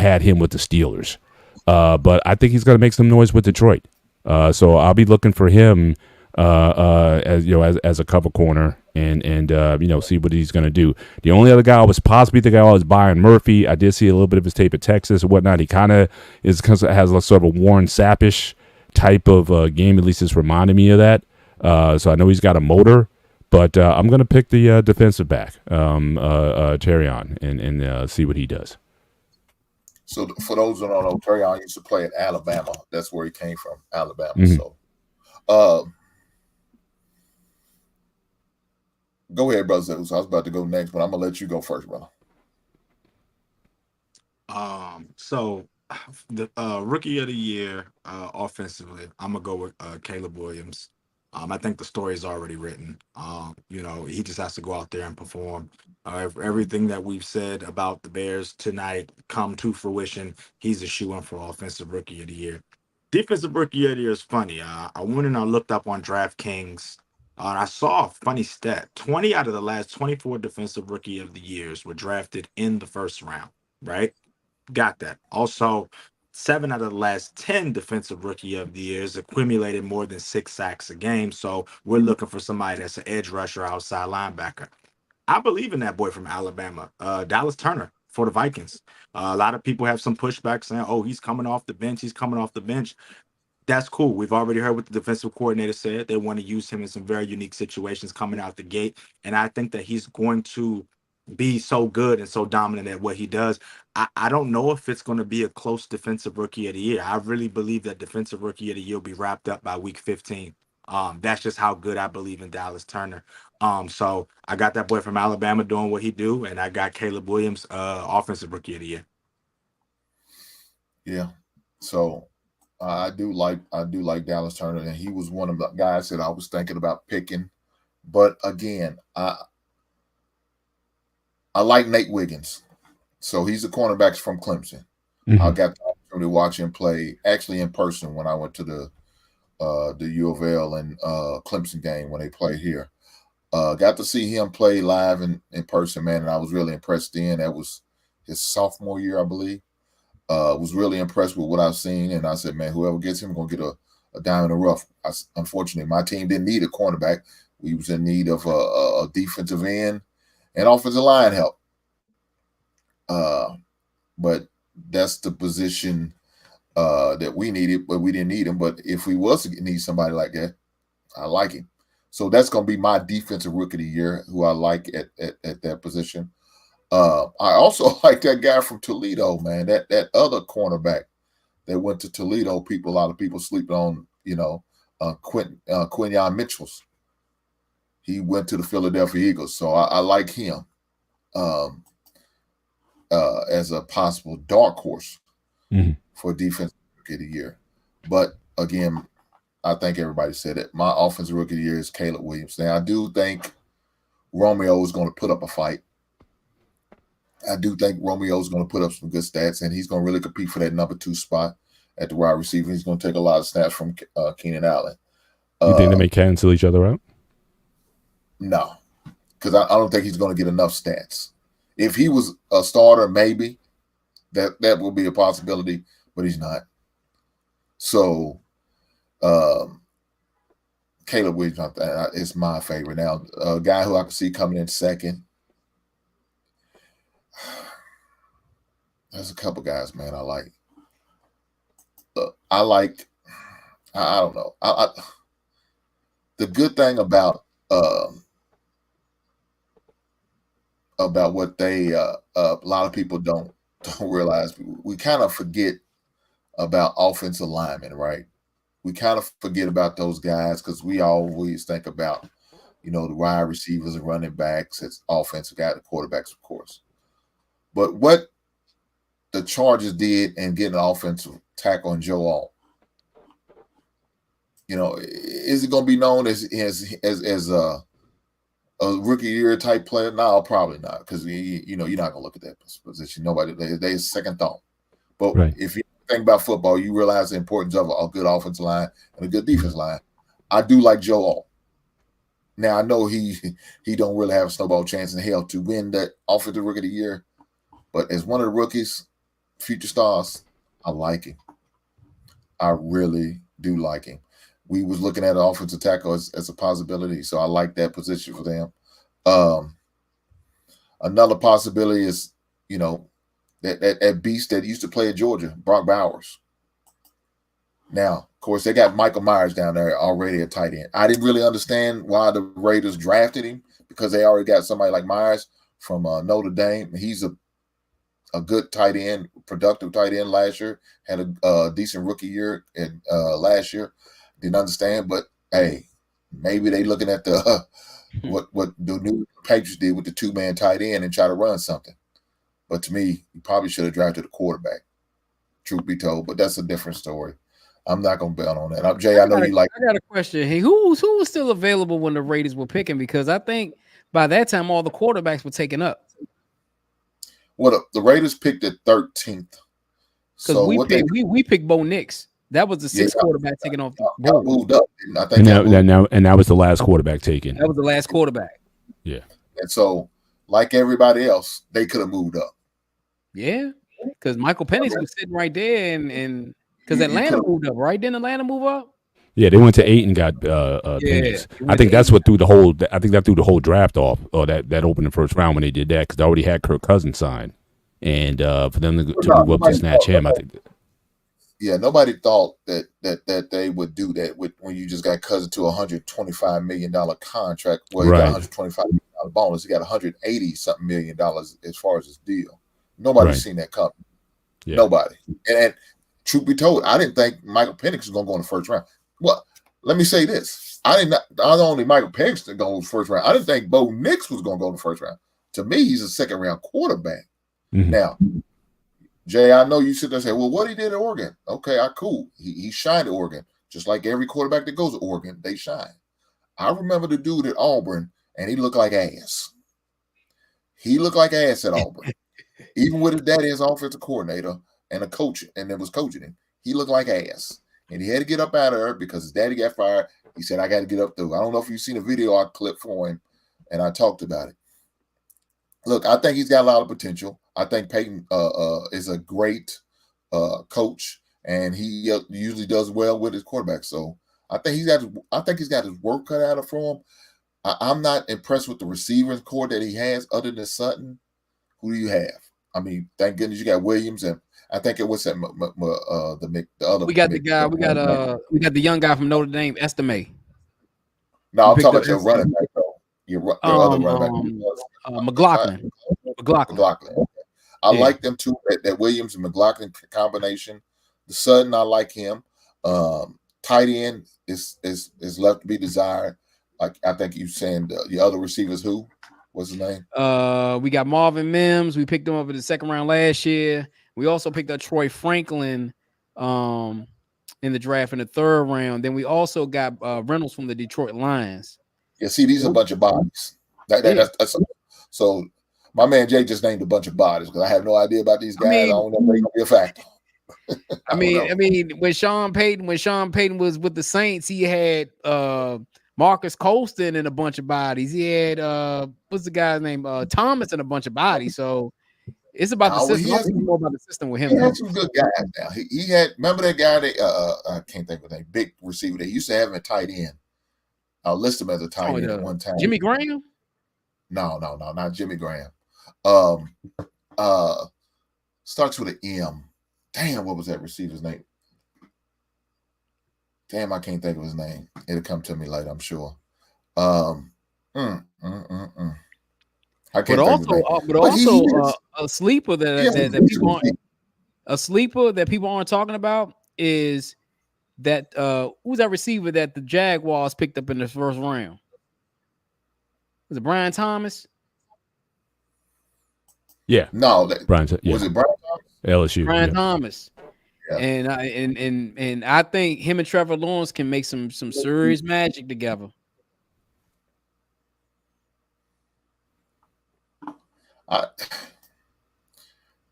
had him with the Steelers, but I think he's going to make some noise with Detroit. So I'll be looking for him. As a cover corner and see what he's going to do. The only other guy was possibly the guy was Byron Murphy. I did see a little bit of his tape at Texas and whatnot. He kind of has a sort of a Warren Sappish type of game. At least it's reminded me of that. So I know he's got a motor, but I'm going to pick the defensive back, Terrion, and see what he does. So for those who don't know, Terrion used to play at Alabama. That's where he came from, Alabama. Mm-hmm. So. Go ahead, brother. So I was about to go next, but I'm gonna let you go first, brother. So the rookie of the year offensively, I'm gonna go with Caleb Williams. I think the story is already written. He just has to go out there and perform. If everything that we've said about the Bears tonight come to fruition, he's a shoo-in for offensive rookie of the year. Defensive rookie of the year is funny. I went and I looked up on DraftKings. And I saw a funny stat. 20 out of the last 24 defensive rookie of the years were drafted in the first round, right? Got that. Also, 7 out of the last 10 defensive rookie of the years accumulated more than 6 sacks a game. So we're looking for somebody that's an edge rusher, outside linebacker. I believe in that boy from Alabama, Dallas Turner for the Vikings. A lot of people have some pushback saying, oh, he's coming off the bench. He's coming off the bench. That's cool. We've already heard what the defensive coordinator said. They want to use him in some very unique situations coming out the gate. And I think that he's going to be so good and so dominant at what he does. I don't know if it's going to be a close defensive rookie of the year. I really believe that defensive rookie of the year will be wrapped up by week 15. That's just how good I believe in Dallas Turner. So I got that boy from Alabama doing what he do, and I got Caleb Williams, offensive rookie of the year. Yeah. So I do like Dallas Turner, and he was one of the guys that I was thinking about picking. But again, I like Nate Wiggins. So he's a cornerback from Clemson. Mm-hmm. I got the opportunity to watch him play actually in person when I went to the U of L and Clemson game when they played here. Got to see him play live in person, man, and I was really impressed then. That was his sophomore year, I believe. Was really impressed with what I've seen, and I said, man, whoever gets him going to get a dime in the rough. Unfortunately, my team didn't need a cornerback. We was in need of a defensive end and offensive line help. But that's the position that we needed, but we didn't need him. But if we was to need somebody like that, I like him. So that's going to be my defensive rookie of the year, who I like at that position. I also like that guy from Toledo, man. That other cornerback that went to Toledo. A lot of people sleeping on, Quinyon Mitchell's. He went to the Philadelphia Eagles, so I like him as a possible dark horse for defensive rookie of the year. But again, I think everybody said it. My offensive rookie of the year is Caleb Williams. Now, I do think Romeo is going to put up a fight. I do think Romeo's going to put up some good stats, and he's going to really compete for that number 2 spot at the wide receiver. He's going to take a lot of snaps from Keenan Allen. You think they may cancel each other out? No, because I don't think he's going to get enough stats. If he was a starter, maybe that will be a possibility, but he's not. So Caleb Williams is my favorite. Now, a guy who I can see coming in second, there's a couple guys, man, I like. I don't know. The good thing about what they a lot of people don't realize, we kind of forget about offensive linemen, right? We kind of forget about those guys because we always think about, the wide receivers and running backs as offensive guys, the quarterbacks, of course. But what the Chargers did in getting an offensive tackle on Joe Alt, is it going to be known as a rookie year type player? No, probably not, because you're not going to look at that position. Nobody, they second thought. But if you think about football, you realize the importance of a good offensive line and a good defense line. I do like Joe Alt. Now I know he don't really have a snowball chance in hell to win that offensive rookie of the year, but as one of the rookies, future stars, I like him. I really do like him. We was looking at an offensive tackle as a possibility, so I like that position for them. Another possibility is, that beast that used to play at Georgia, Brock Bowers. Now, of course, they got Michael Myers down there already at tight end. I didn't really understand why the Raiders drafted him, because they already got somebody like Myers from Notre Dame. He's a good tight end, productive tight end last year, had a decent rookie year last year. Didn't understand, but hey, maybe they looking at the what the new Patriots did with the 2-man tight end and try to run something. But to me, you probably should have drafted a quarterback. truth be told, but that's a different story. I'm not gonna bet on that. Jay, I know you like. I got a question. Hey, who was still available when the Raiders were picking? Because I think by that time all the quarterbacks were taken up. Well, the Raiders picked at 13th. Because we picked Bo Nix. That was the sixth quarterback taken off the board. Moved up. I think and that was the last quarterback taken. That was the last quarterback. Yeah. And so, like everybody else, they could have moved up. Yeah, because Michael Penix was sitting right there, and because Atlanta moved up, right? Didn't Atlanta move up? Yeah, they went to 8 and got Penix. I think that's what threw the whole. I think that threw the whole draft off, or that opened the first round when they did that, because they already had Kirk Cousins signed, and for them to move up to snatch him, I think. Yeah, nobody thought that they would do that when you just got Cousins to $125 million contract. Well, he got $125 million bonus. He got $180-something million as far as his deal. Nobody's seen that coming. Yeah. Nobody. And truth be told, I didn't think Michael Penix was going to go in the first round. Well, let me say this: not only Michael Penix to go in the first round. I didn't think Bo Nix was going to go in the first round. To me, he's a second round quarterback. Mm-hmm. Now, Jay, I know you sit there and say, well, what he did at Oregon. Okay, cool. He shined at Oregon. Just like every quarterback that goes to Oregon, they shine. I remember the dude at Auburn, and he looked like ass. He looked like ass at Auburn. Even with his daddy as offensive coordinator and a coach, and it was coaching him, he looked like ass. And he had to get up out of there because his daddy got fired. He said, I got to get up through. I don't know if you've seen a video I clipped for him, and I talked about it. Look, I think he's got a lot of potential. I think Peyton is a great coach, and he usually does well with his quarterback. So I think he's got his work cut out for him. I'm not impressed with the receivers core that he has, other than Sutton. Who do you have? I mean, thank goodness you got Williams, and I think it was that the other. We got the guy. We got the young guy from Notre Dame, Estime. No, I'm talking about your running back though. Your other running back, McLaughlin. I like them too. That Williams and McLaughlin combination. The Sutton, I like him. Tight end is left to be desired. Like I think you saying the other receivers. Who? What's his name? We got Marvin Mims. We picked him up in the second round last year. We also picked up Troy Franklin in the draft in the third round. Then we also got Reynolds from the Detroit Lions. Yeah, see, these are a bunch of bodies. That's so my man Jay just named a bunch of bodies because I have no idea about these guys. I don't know if they're gonna be a factor. I mean, when Sean Payton was with the Saints, he had Marcus Colston and a bunch of bodies. He had what's the guy's name? Thomas and a bunch of bodies. So it's about the system. More about the system with him. He had some good guys now. He had, remember that guy that I can't think of his name, big receiver. They used to have him at tight end. I'll list him as a tight end at one time. Jimmy Graham? No, not Jimmy Graham. Starts with an M. Damn, what was that receiver's name? Damn, I can't think of his name. It'll come to me later, I'm sure. I can't think of his name. But also a sleeper that people aren't talking about is that who's that receiver that the Jaguars picked up in the first round? Was it Brian Thomas? Yeah. No, Brian. Yeah. Was it Brian Thomas? LSU. Brian Thomas. Yeah. And I think him and Trevor Lawrence can make some serious magic together.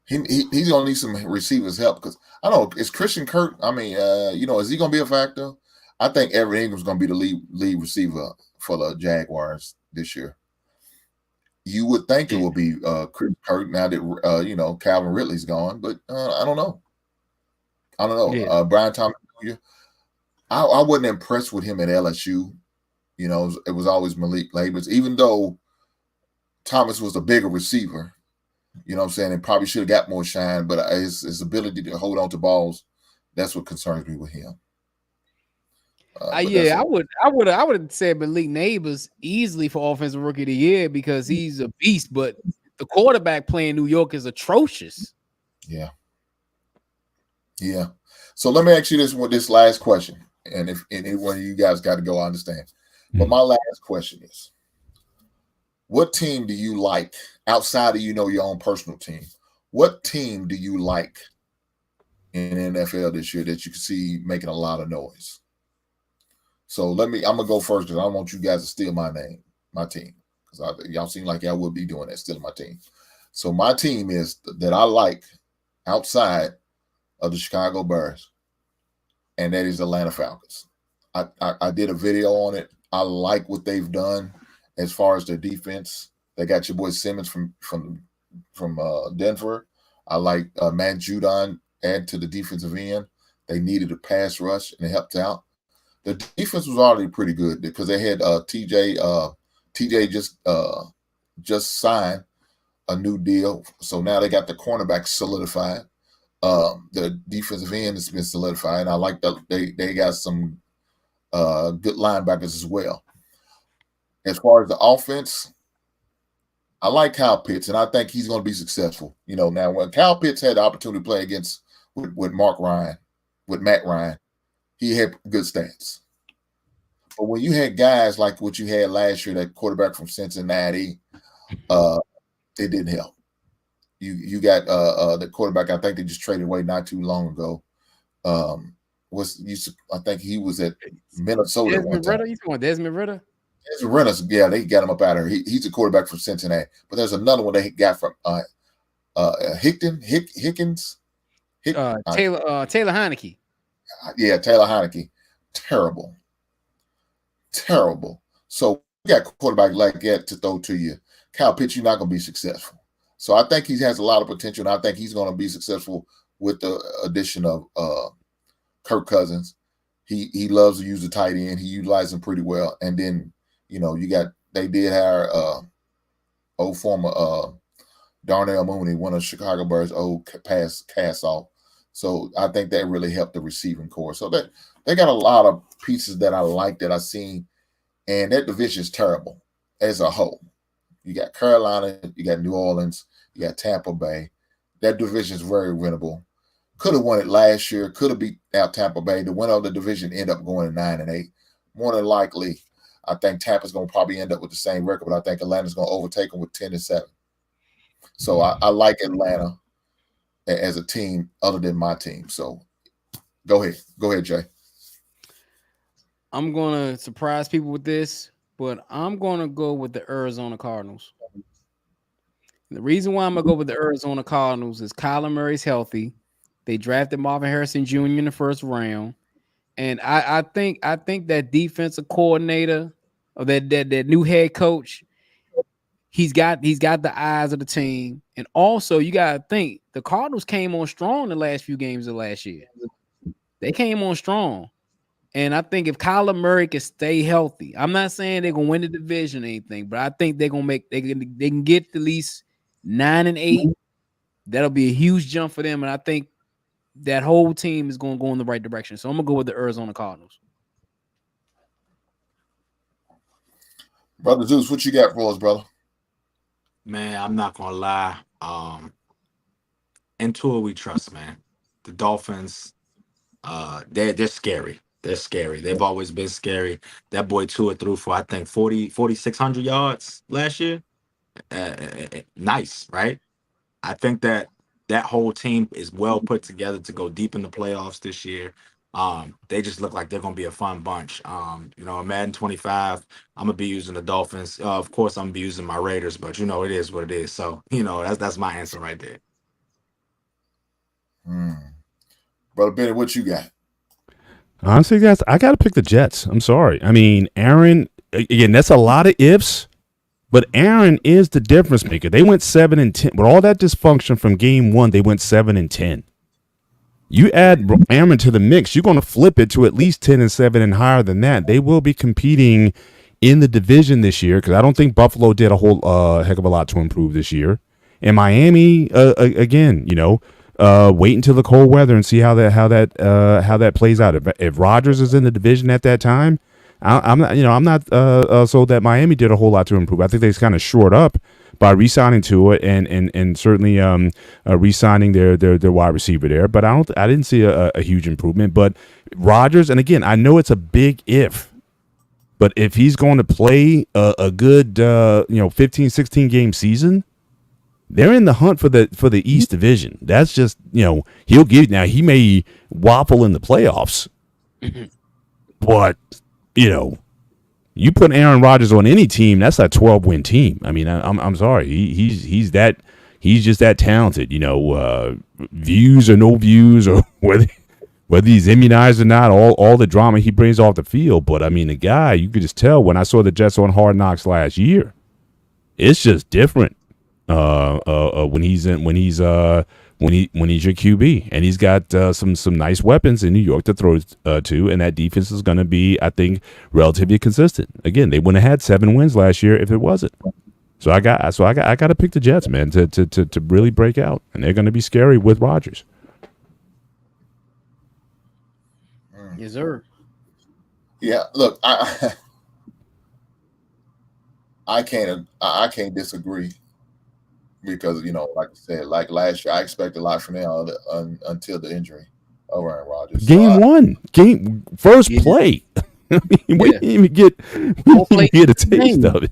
He's gonna need some receivers help because I don't know, is Christian Kirk? I mean, is he gonna be a factor? I think Everett Ingram's gonna be the lead receiver for the Jaguars this year. You would think it would be Chris Kirk now that Calvin Ridley's gone, but I don't know. Yeah. Brian Thomas Jr. I wasn't impressed with him at LSU. It was always Malik Labus, even though Thomas was a bigger receiver. You know what I'm saying? And probably should have got more shine, but his ability to hold on to balls, that's what concerns me with him. I would have said Malik Neighbors easily for offensive rookie of the year because he's a beast, but the quarterback play in New York is atrocious. Yeah. So let me ask you this last question, and if any one of you guys got to go, I understand. But my last question is, what team do you like outside of your own personal team? What team do you like in the NFL this year that you can see making a lot of noise. So I'm gonna go first because I don't want you guys to steal my team, because y'all seem like y'all would be doing that, stealing my team. So my team is that I like outside of the Chicago Bears, and that is Atlanta Falcons. I did a video on it. I like what they've done as far as their defense. They got your boy Simmons from Denver. I like Matt Judon add to the defensive end. They needed a pass rush, and it helped out. The defense was already pretty good because they had TJ. TJ just signed a new deal, so now they got the cornerback solidified. The defensive end has been solidified, and I like that they got some good linebackers as well. As far as the offense, I like Kyle Pitts, and I think he's going to be successful. Now when Kyle Pitts had the opportunity to play against with Matt Ryan, he had good stats. But when you had guys like what you had last year, that quarterback from Cincinnati, it didn't help. You got the quarterback I think they just traded away not too long ago. I think he was at Minnesota. Desmond Ritter? You talking about Desmond Ritter? Desmond Ritter, yeah, they got him up out of here. He's a quarterback from Cincinnati. But there's another one they got from Hickens. Taylor Heineke. Yeah, Taylor Heineke. Terrible. So you got a quarterback like that to throw to you. Kyle Pitts, you're not going to be successful. So I think he has a lot of potential, and I think he's going to be successful with the addition of Kirk Cousins. He loves to use the tight end. He utilizes him pretty well. And then, they did hire old former Darnell Mooney, one of Chicago Bears' old cast off. So I think that really helped the receiving core. So they got a lot of pieces that I like that I've seen, and that division is terrible as a whole. You got Carolina, you got New Orleans, you got Tampa Bay. That division is very winnable. Could have won it last year, could have beat out Tampa Bay. The winner of the division end up going 9-8. More than likely, I think Tampa's going to probably end up with the same record, but I think Atlanta's going to overtake them with 10-7. So I like Atlanta as a team other than my team. So go ahead, Jay. I'm going to surprise people with this, but I'm going to go with the Arizona Cardinals. And the reason why I'm going to go with the Arizona Cardinals is Kyler Murray's healthy. They drafted Marvin Harrison Jr. in the first round. And I think that defensive coordinator or that new head coach, he's got the eyes of the team. And also you got to think the Cardinals came on strong the last few games of last year. They came on strong. And I think if Kyler Murray can stay healthy, I'm not saying they're gonna win the division or anything, but I think they can get at least 9-8. That'll be a huge jump for them. And I think that whole team is going to go in the right direction. So I'm going to go with the Arizona Cardinals. Brother Zeus, what you got for us, brother? Man, I'm not going to lie. In Tua we trust, man. The Dolphins, they're scary. They're scary. They've always been scary. That boy Tua threw for, I think, 4,600 yards last year. Nice, right? I think that whole team is well put together to go deep in the playoffs this year. They just look like they're going to be a fun bunch. Madden 25, I'm going to be using the Dolphins. Of course, I'm going to be using my Raiders, but it is what it is. So, that's my answer right there. Brother Benny, what you got? Honestly, guys, I got to pick the Jets. I'm sorry. I mean, Aaron, again, that's a lot of ifs. But Aaron is the difference maker. They went 7-10. With all that dysfunction from game one, they went 7-10. You add Aaron to the mix, you're going to flip it to at least 10-7 and higher than that. They will be competing in the division this year because I don't think Buffalo did a whole heck of a lot to improve this year. And Miami, again, wait until the cold weather and see how that plays out. If Rodgers is in the division at that time, I'm not sold that Miami did a whole lot to improve. I think they just kind of shored up by re-signing Tua and certainly re-signing their wide receiver there. But I didn't see a huge improvement. But Rodgers, and again, I know it's a big if, but if he's going to play a good 15, 16 game season, they're in the hunt for the East Division. That's just, he may waffle in the playoffs, but you put Aaron Rodgers on any team, that's a 12-win team. I mean, I'm sorry, he's just that talented. Views or no views, or whether he's immunized or not, all the drama he brings off the field. But I mean, the guy, you could just tell when I saw the Jets on Hard Knocks last year, it's just different. When he's your QB, and he's got some nice weapons in New York to throw to, and that defense is going to be, I think, relatively consistent. Again, they wouldn't have had 7 wins last year if it wasn't. So I got to pick the Jets, man, to really break out, and they're going to be scary with Rodgers. Yes, sir. Yeah, look, I can't disagree. Because, like I said, like last year, I expected a lot from them until the injury of Aaron Rodgers. First play. I mean, we didn't even get a taste of it.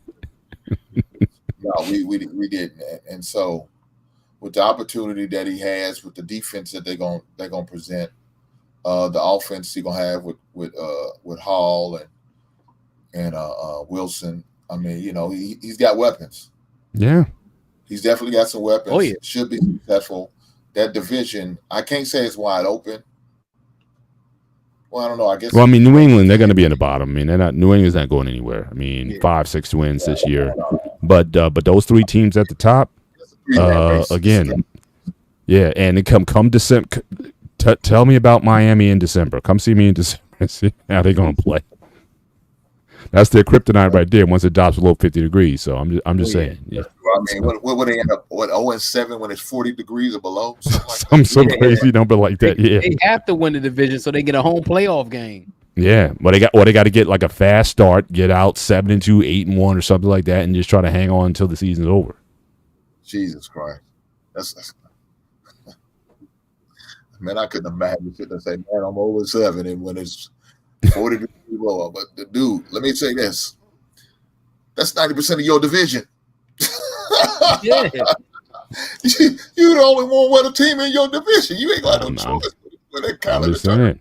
No, we didn't. And so, with the opportunity that he has, with the defense that they're gonna present, the offense he's gonna have with Hall and Wilson. I mean, he's got weapons. Yeah. He's definitely got some weapons. Oh, yeah. Should be successful. That division, I can't say it's wide open. Well, I don't know. I guess. Well, I mean, New England, they're going to be in the bottom. I mean, New England's not going anywhere. I mean, 5-6 wins this year, but those 3 teams at the top, again, yeah. And it come December. Tell me about Miami in December. Come see me in December and see how they're going to play. That's their kryptonite right there. Once it drops below 50 degrees, so I'm just saying. Yeah. Well, I mean, what would they end up? 0-7 when it's 40 degrees or below? Some crazy number like that. Yeah. They have to win the division so they get a home playoff game. Yeah, but they got to get like a fast start, get out 7-2, 8-1, or something like that, and just try to hang on until the season's over. Jesus Christ, that's man, I couldn't imagine sitting and say, man, I'm 0-7, and when it's 40 degrees lower. But dude, let me say this: that's 90% of your division. Yeah, you the only one with a team in your division. You ain't got no choice with that kind of saying.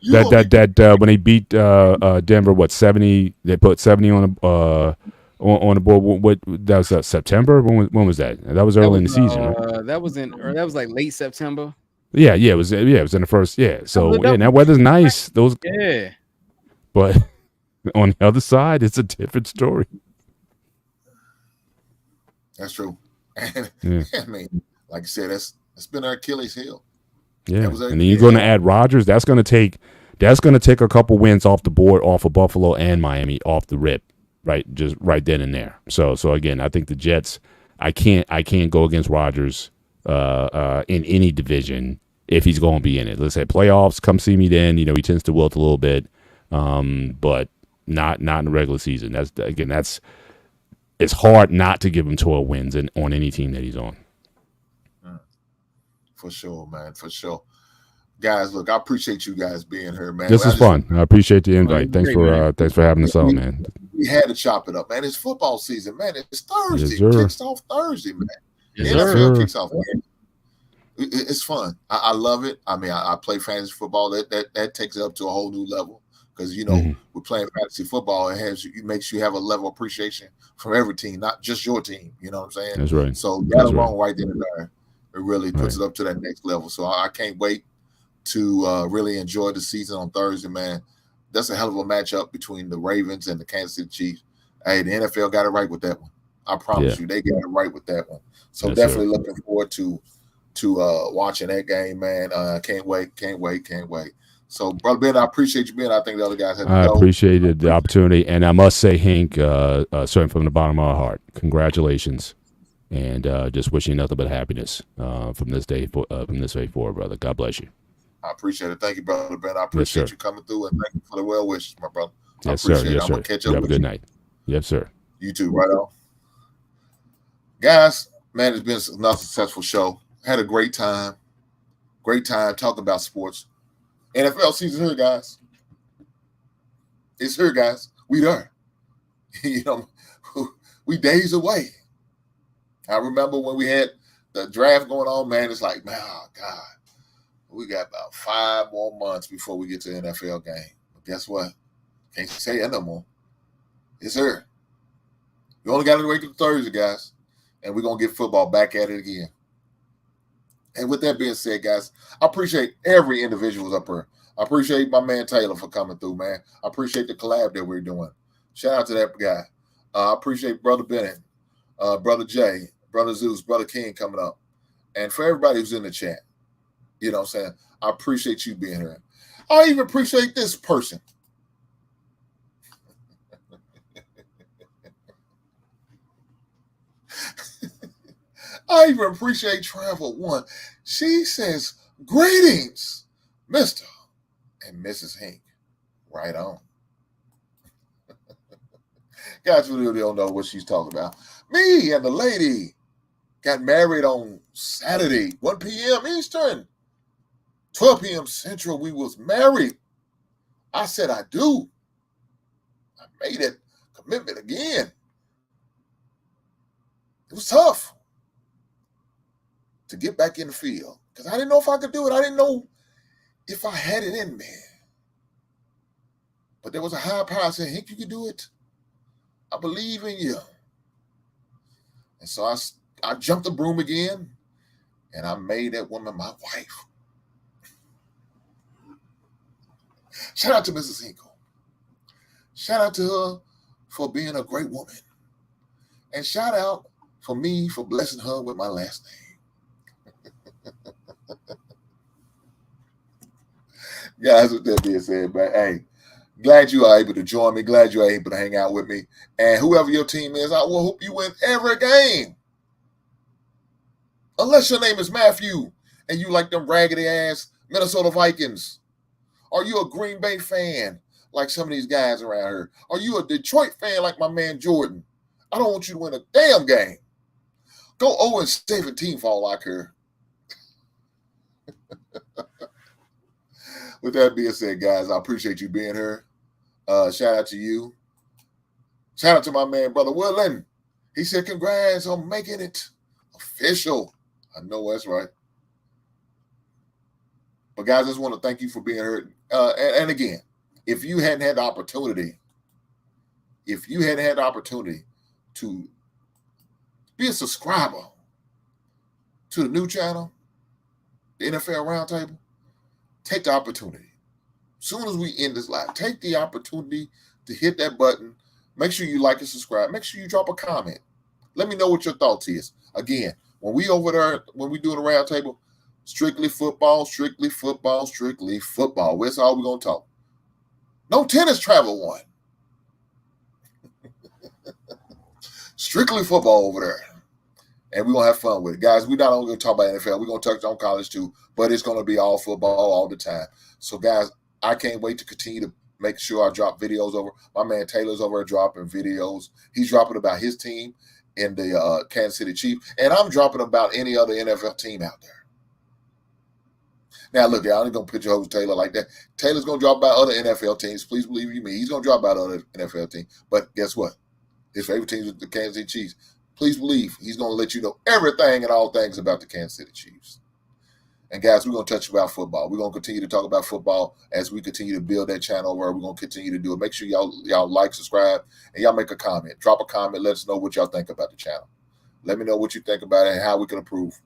That when they beat Denver, 70? They put 70 on the board. What that was September? When was that? That was early in the season. Right? That was like late September. Yeah, it was in the first. Yeah, so that weather's nice. Yeah, but on the other side, it's a different story. That's true. And, yeah. I mean, like I said, that's been our Achilles heel. Yeah, and then you're going to add Rodgers. That's going to take a couple wins off the board, off of Buffalo and Miami, off the rip, right? Just right then and there. So again, I think the Jets. I can't go against Rodgers in any division if he's going to be in it. Let's say playoffs. Come see me then. He tends to wilt a little bit, but not in the regular season. It's hard not to give him 12 wins on any team that he's on. For sure, man. For sure. Guys, look, I appreciate you guys being here, man. This is fun. I appreciate the invite. Thanks for having us on, man. We had to chop it up, man. It's football season, man. It's Thursday. Yes, it kicks off Thursday, man. Yes, the NFL sir. kicks off. Man. It's fun. I love it. I mean, I play fantasy football. That takes it up to a whole new level because we're playing fantasy football. It makes you have a level of appreciation from every team, not just your team. You know what I'm saying? That's right. So that alone right there. It really puts it up to that next level. So I can't wait to really enjoy the season on Thursday, man. That's a hell of a matchup between the Ravens and the Kansas City Chiefs. Hey, the NFL got it right with that one. I promise you, they got it right with that one. So Yes, definitely sir. looking forward to watching that game, man. Can't wait. So, Brother Ben, I appreciate you being. I think the other guys had to I go. appreciated the opportunity, and I must say, Hank, certainly from the bottom of my heart, congratulations, and just wishing you nothing but happiness from this day forward, brother. God bless you. I appreciate it. Thank you, Brother Ben. I appreciate sir. you coming through, and thank you for the well wishes, my brother. Yes, I sir. appreciate it. Yes, I'm sir. gonna catch You up have a with good you. night. Yes, sir. You too, right on. Guys, man, it's been another successful show. Had a great time. Great time talking about sports. NFL season here, guys. It's here, guys. We there. We days away. I remember when we had the draft going on, man, it's like, man, oh God, we got about 5 more months before we get to the NFL game. But guess what? Can't say that no more. It's here. We only got to wait till Thursday, guys, and we're going to get football back at it again. And with that being said, guys, I appreciate every individual up here. I appreciate my man Taylor for coming through, man. I appreciate the collab that we're doing. Shout out to that guy. I appreciate Brother Bennett, Brother Jay, Brother Zeus, Brother King coming up. And for everybody who's in the chat, you know what I'm saying? I appreciate you being here. I even appreciate this person. I even appreciate Travel One. She says, greetings, Mr. and Mrs. Hink. Right on. Guys really don't know what she's talking about. Me and the lady got married on Saturday, 1 p.m. Eastern, 12 p.m. Central. We was married. I said I do. I made it commitment again. It was tough to get back in the field because I didn't know if I could do it. I didn't know if I had it in me. But there was a high power saying, Hank, you can do it. I believe in you. And so I jumped the broom again, and I made that woman my wife. Shout out to Mrs. Hinkle. Shout out to her for being a great woman. And shout out for me for blessing her with my last name. Guys, with that being said, man, hey, glad you are able to join me. Glad you are able to hang out with me. And whoever your team is, I will hope you win every game. Unless your name is Matthew and you like them raggedy ass Minnesota Vikings. Are you a Green Bay fan like some of these guys around here? Are you a Detroit fan like my man Jordan? I don't want you to win a damn game. Go 0-17 for all I care. With that being said, guys, I appreciate you being here. Shout out to you. Shout out to my man, Brother Woodland. He said, congrats on making it official. I know that's right. But, guys, I just want to thank you for being here. And again, if you hadn't had the opportunity, to be a subscriber to the new channel, the NFL Roundtable, take the opportunity. As soon as we end this live, take the opportunity to hit that button. Make sure you like and subscribe. Make sure you drop a comment. Let me know what your thoughts is. Again, when we over there, when we do the roundtable, strictly football, strictly football, strictly football. That's all we're going to talk. No tennis, Travel One. Strictly football over there. And we're going to have fun with it. Guys, we're not only going to talk about NFL. We're going to touch on college too, but it's going to be all football all the time. So, guys, I can't wait to continue to make sure I drop videos over. My man Taylor's over there dropping videos. He's dropping about his team in the Kansas City Chiefs, and I'm dropping about any other NFL team out there. Now, look, I ain't going to put your host Taylor like that. Taylor's going to drop about other NFL teams. Please believe me. He's going to drop about other NFL teams. But guess what? His favorite team is the Kansas City Chiefs. Please believe he's going to let you know everything and all things about the Kansas City Chiefs. And, guys, we're going to touch about football. We're going to continue to talk about football as we continue to build that channel over. We're going to continue to do it. Make sure y'all like, subscribe, and y'all make a comment. Drop a comment. Let us know what y'all think about the channel. Let me know what you think about it and how we can improve.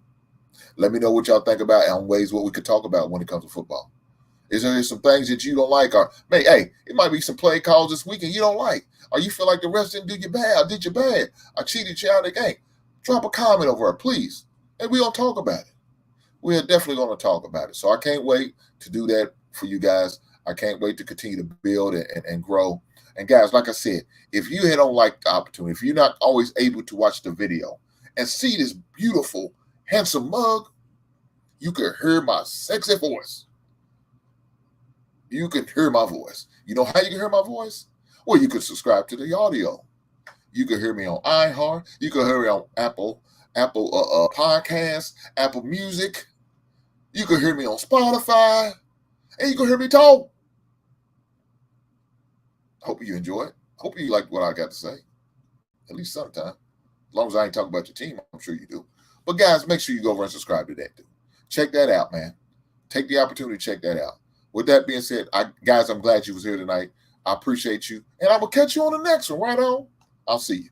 Let me know what y'all think about and ways what we could talk about when it comes to football. Is there some things that you don't like? Or, hey, it might be some play calls this weekend you don't like. Or you feel like the refs didn't do you bad. I did you bad. I cheated you out of the game. Drop a comment over it, please. And we're going to talk about it. We're definitely going to talk about it. So I can't wait to do that for you guys. I can't wait to continue to build and grow. And, guys, like I said, if you don't like the opportunity, if you're not always able to watch the video and see this beautiful, handsome mug, you can hear my sexy voice. You can hear my voice. You know how you can hear my voice? Well, you can subscribe to the audio. You can hear me on iHeart. You can hear me on Apple Podcasts, Apple Music. You can hear me on Spotify. And you can hear me talk. Hope you enjoy it. Hope you like what I got to say. At least sometime. As long as I ain't talking about your team, I'm sure you do. But guys, make sure you go over and subscribe to that, dude. Check that out, man. Take the opportunity to check that out. With that being said, guys, I'm glad you was here tonight. I appreciate you. And I will catch you on the next one. Right on. I'll see you.